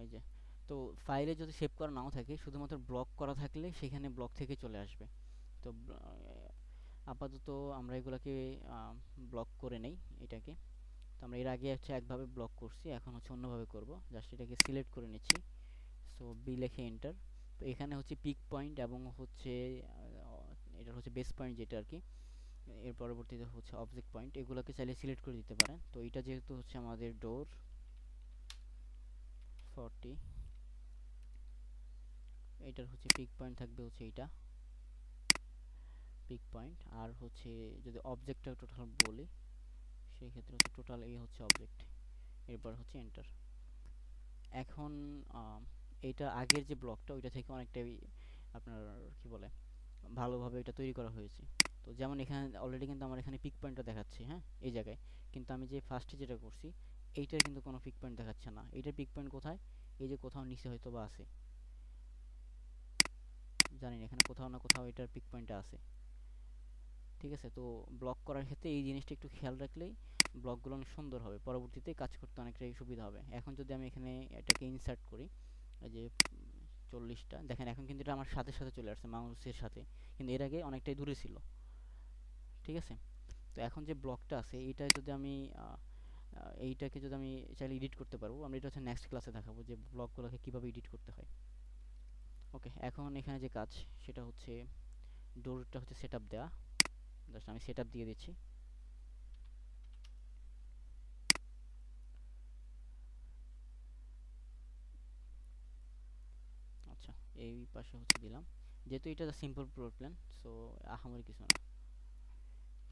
এই যে, তো ফাইলে যদি সেভ করা নাও থাকে, শুধুমাত্র ব্লক করা থাকলে সেখানে ব্লক থেকে চলে আসবে। তো আপাতত আমরা এগুলাকে ব্লক করে নেই এটাকে। তো আমরা এর আগে হচ্ছে একভাবে ব্লক করছি, এখন হচ্ছে অন্যভাবে করব। জাস্ট এটাকে সিলেক্ট করে নিচ্ছি, সো বি লিখে এন্টার। তো এখানে হচ্ছে পিক পয়েন্ট এবং হচ্ছে এটা হচ্ছে বেস পয়েন্ট যেটা আর কি, এর পরবর্তীতে হচ্ছে অবজেক্ট পয়েন্ট, এগুলোকে চাইলে সিলেক্ট করে দিতে পারেন। তো এটা যেহেতু হচ্ছে আমাদের ডোর 40, এটার হচ্ছে পিক পয়েন্ট থাকবে হচ্ছে এইটা পিক পয়েন্ট। আর হচ্ছে যদি অবজেক্টটা টোটাল বলি, সেই ক্ষেত্রে হচ্ছে টোটাল এই হচ্ছে অবজেক্ট, এরপর হচ্ছে এন্টার। এখন এইটা আগের যে ব্লকটা, ওইটা থেকে অনেকটাই আপনার কি বলে ভালোভাবে এটা তৈরি করা হয়েছে। তো যেমন এখানে অলরেডি কিন্তু আমার এখানে পিক পয়েন্টটা দেখাচ্ছে, হ্যাঁ, এই জায়গায়। কিন্তু আমি যে ফার্স্টে যেটা করছি, এইটার কিন্তু কোনো পিক পয়েন্ট দেখাচ্ছে না। এইটার পিক পয়েন্ট কোথায়, এই যে কোথাও নিচে হয়তো বা আছে, জানি না, এখানে কোথাও না কোথাও এটার পিক পয়েন্টটা আছে। ঠিক আছে, তো ব্লক করার ক্ষেত্রে এই জিনিসটা একটু খেয়াল রাখলেই ব্লকগুলো অনেক সুন্দর হবে, পরবর্তীতে কাজ করতে অনেকটাই সুবিধা হবে। এখন যদি আমি এখানে এটাকে ইনসার্ট করি, এই যে 40টা দেখেন, এখন কিন্তু এটা আমার সাথে সাথে চলে আসছে মাউসের সাথে, কিন্তু এর আগে অনেকটাই দূরে ছিল। ঠিক আছে, তো এখন যে ব্লকটা আছে, এটা যদি আমি এইটাকে যদি আমি চাইলে এডিট করতে পারবো, আমরা এটা হচ্ছে নেক্সট ক্লাসে দেখাবো যে ব্লকগুলোকে কিভাবে এডিট করতে হয়। ওকে, এখন এখানে যে কাজ সেটা হচ্ছে ডোরটা হচ্ছে সেট আপ দেওয়া। জাস্ট আমি সেট আপ দিয়ে দিচ্ছি। আচ্ছা, এই পাশে হচ্ছে দিলাম, যেহেতু এটা সিম্পল ফ্লোর প্ল্যান, সো আহামরি কিছু না।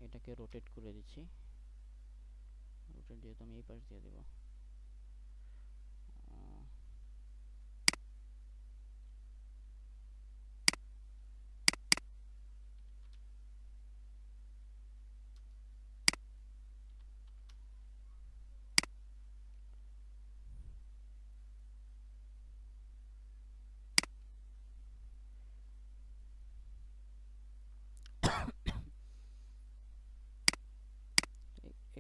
এটাকে রোটেট করে দিচ্ছি। রোটেট যেহেতু আমি এই পাশ দিয়ে দেবো।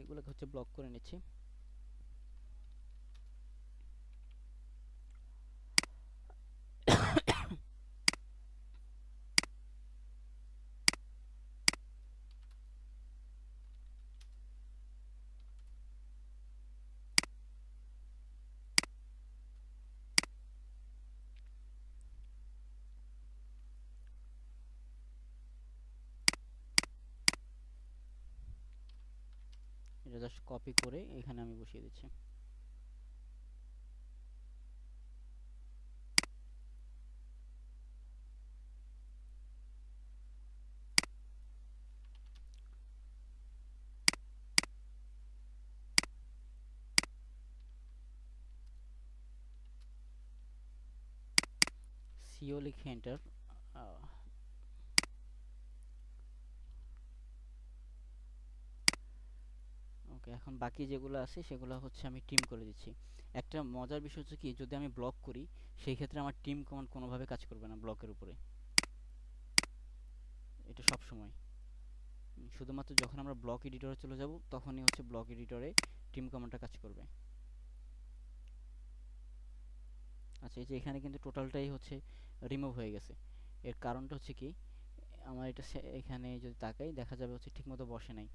এগুলোকে হচ্ছে ব্লক করে নিচ্ছি। এটা জাস্ট কপি করে এখানে আমি বসিয়ে দিচ্ছি। সিও লিখে এন্টার। ওকে, এখন বাকি যেগুলো আছে সেগুলো হচ্ছে আমি টিম করে দিচ্ছি। একটা মজার বিষয় হচ্ছে কি, যদি আমি ব্লক করি সেই ক্ষেত্রে আমার টিম কমান্ড কোনোভাবে কাজ করবে না ব্লকের উপরে, এটা সব সময়। শুধুমাত্র যখন আমরা ব্লক এডিটরে চলে যাব তখনই হচ্ছে ব্লক এডিটরে টিম কমান্ডটা কাজ করবে। আচ্ছা, এই যে এখানে কিন্তু টোটালটাই হচ্ছে রিমুভ হয়ে গেছে। এর কারণটা হচ্ছে কি, আমার এটা এখানে যদি তাকাই দেখা যাবে হচ্ছে ঠিকমতো বসে নাই।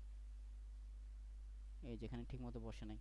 এই যেখানে ঠিকমতো বসে নাই।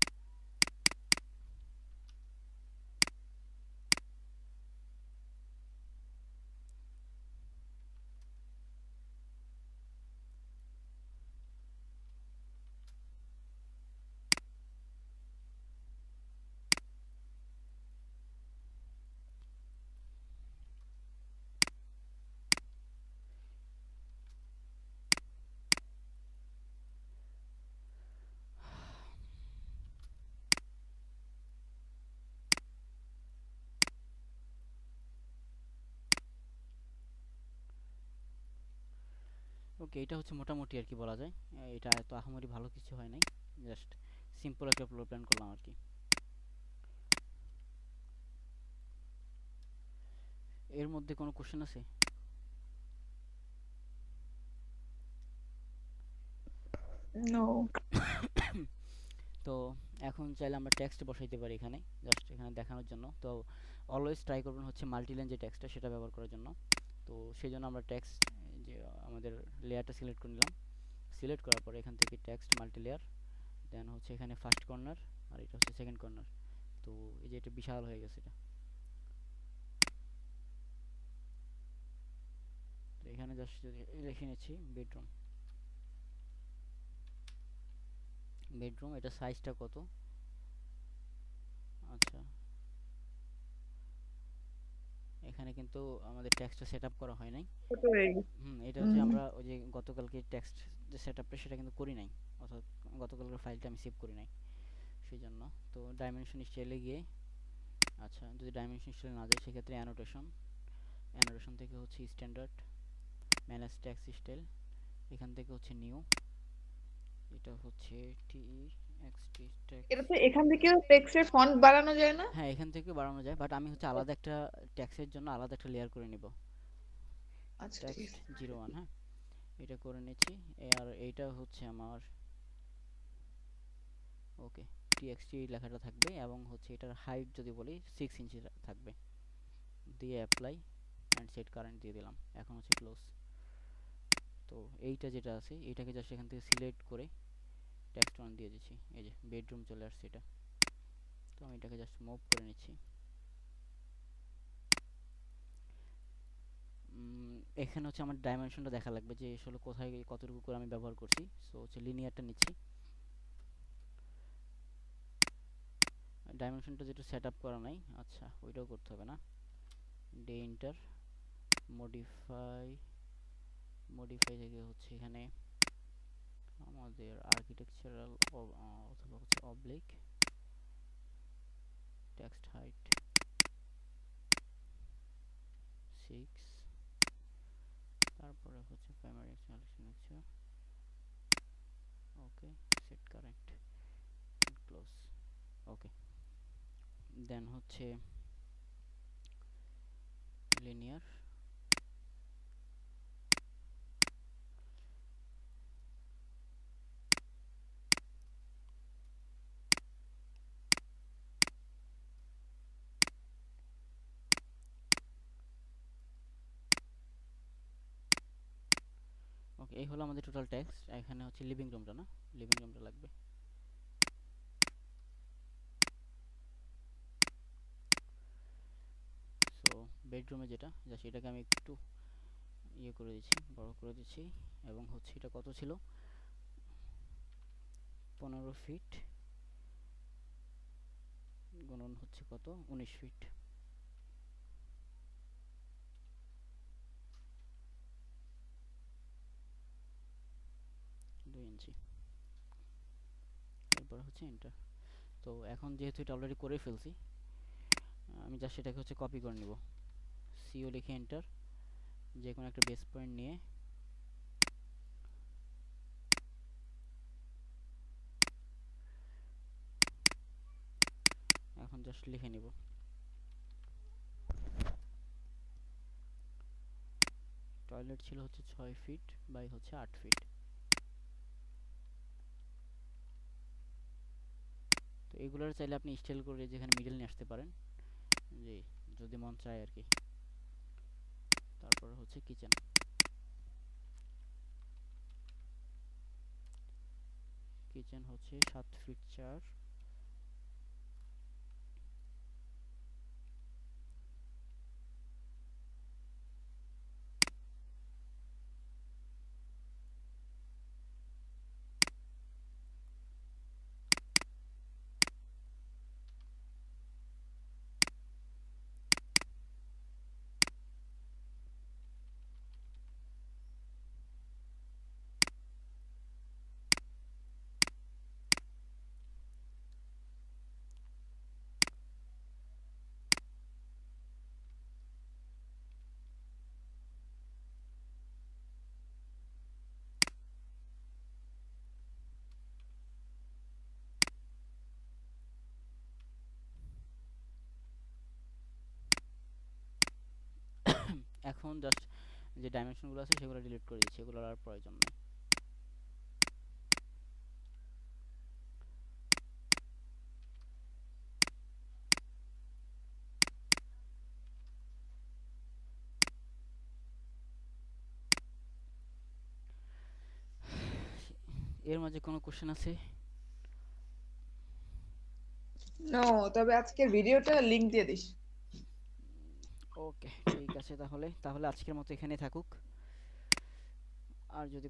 ওকে, এটা হচ্ছে মোটামুটি আর কি বলা যায়। এটা এত আহামরি ভালো কিছু হয় নাই, জাস্ট সিম্পল একটা ফ্লোর প্ল্যান করলাম আর কি। এর মধ্যে কোনো কোশ্চেন আছে? নো। তো এখন চাইলে আমরা টেক্সট বসাইতে পারি এখানে, জাস্ট এখানে দেখানোর জন্য। তো অলওয়েজ ট্রাই করবেন হচ্ছে মাল্টিলাইন যে টেক্সটটা সেটা ব্যবহার করার জন্য। তো সেই জন্য আমরা টেক্সট যে আমাদের লেয়ারটা সিলেক্ট করে নিলাম। সিলেক্ট করার পরে এখান থেকে টেক্সট মাল্টি লেয়ার, দেন হচ্ছে এখানে ফার্স্ট কর্নার আর এটা হচ্ছে সেকেন্ড কর্নার। তো এই যে এটা বিশাল হয়ে গেছে এটা। তো এখানে জাস্ট যদি লিখে নিচ্ছি বেডরুম। বেডরুম, এটা সাইজটা কত? আচ্ছা, এখানে কিন্তু আমাদের টেক্সটটা সেট আপ করা হয় নাই। ছোট হয়ে গেছে। এটা হচ্ছে হুম। আমরা ওই যে গতকালকে টেক্সট যে সেটআপটা সেটা কিন্তু করি নাই, অর্থাৎ গতকালকের ফাইলটা আমি সেভ করি নাই সেই জন্য। তো ডাইমেনশন স্টাইলে গিয়ে, আচ্ছা যদি ডাইমেনশন স্টাইল না যায় সেক্ষেত্রে অ্যানোটেশন, অ্যানোটেশন থেকে হচ্ছে স্ট্যান্ডার্ড, ম্যানেজ টেক্সট স্টাইল, এখান থেকে হচ্ছে নিউ, এটা হচ্ছে টিএক্সটি এটা টেক্সট। তো এখান থেকেও টেক্সটের ফন্ট বাড়ানো যায় না? হ্যাঁ, এখান থেকে বাড়ানো যায়, বাট আমি হচ্ছে আলাদা একটা টেক্সটের জন্য আলাদা একটা লেয়ার করে নিব, আচ্ছা, ঠিক টেক্সট আছে। 01। হ্যাঁ, এটা করে নিচ্ছি। আর এইটা হচ্ছে আমার, ওকে, টিএক্সটি লেখাটা থাকবে এবং হচ্ছে এটার হাইট যদি বলি 6 ইঞ্চি থাকবে। দিয়ে অ্যাপ্লাই অ্যান্ড সেট কারেন্ট দিয়ে দিলাম। এখন হচ্ছে ক্লোজ। তো এইটা যেটা আছে এটাকে জাস্ট এখান থেকে সিলেক্ট করে টেক্সট 1 দিয়ে দিচ্ছি, এই যে বেডরুম চলে আসছে এটা। তো আমি এটাকে জাস্ট মুভ করে নিচ্ছি। এখানে হচ্ছে আমার ডাইমেনশনটা দেখা লাগবে যে আসলে কোথায় কতটুকু করে আমি ব্যবহার করছি। সো হচ্ছে লিনিয়ারটা নিচ্ছি, ডাইমেনশনটা যেটা সেট আপ করা নাই, আচ্ছা ওইটাও করতে হবে না। ডে ইন্টার মডিফাই থেকে হচ্ছে এখানে আমাদের আর্কিটেকচারাল অথবা হচ্ছে অবলিক টেক্সট হাইট 6, তারপরে হচ্ছে প্রাইমারি সিলেকশন হচ্ছে ওকে, সেট কারেন্ট ক্লোজ, ওকে। দেন হচ্ছে লিনিয়ার, ওকে। এই হলো আমাদের টোটাল টেক্সট। এখানে হচ্ছে লিভিং রুমটা, না লিভিং রুমটা লাগবে। সো বেডরুমে যেটা যা সেটাকে আমি একটু ইয়ে করে দিচ্ছি, বড় করে দিচ্ছি। এবং হচ্ছে এটা কত ছিল, 15 ফিট গুণন হচ্ছে কত, 19 ফিট। 2 ইঞ্চি। এরপর হচ্ছে এন্টার। তো এখন যেহেতু এটা অলরেডি করে ফেলছি, আমি জাস্ট সেটাকে হচ্ছে কপি করে নিব। সিও লিখে এন্টার, যে কোনো একটা বেস পয়েন্ট নিয়ে এখন জাস্ট লিখে নিব টয়লেট ছিল হচ্ছে 6 ফিট বাই হচ্ছে 8 ফিট। তো এগুলোর চাইলে আপনি স্টাইল করে যেখানে মিডল নিয়ে আসতে পারেন, যে যদি মন চায় আর কি। তারপর হচ্ছে কিচেন, কিচেন হচ্ছে 7 ফিট 4, এখন জাস্ট যে ডাইমেনশনগুলো আছে সেগুলো ডিলিট করে দিচ্ছি, এগুলোর আর প্রয়োজন নেই। এর মাঝে কোনো কোশ্চেন আছে? নো, তবে আজকের ভিডিওটা লিংক দিয়ে দিস। ওকে, ঠিক আছে। তাহলে আজকের মতো এখানে থাকুক। আর যদি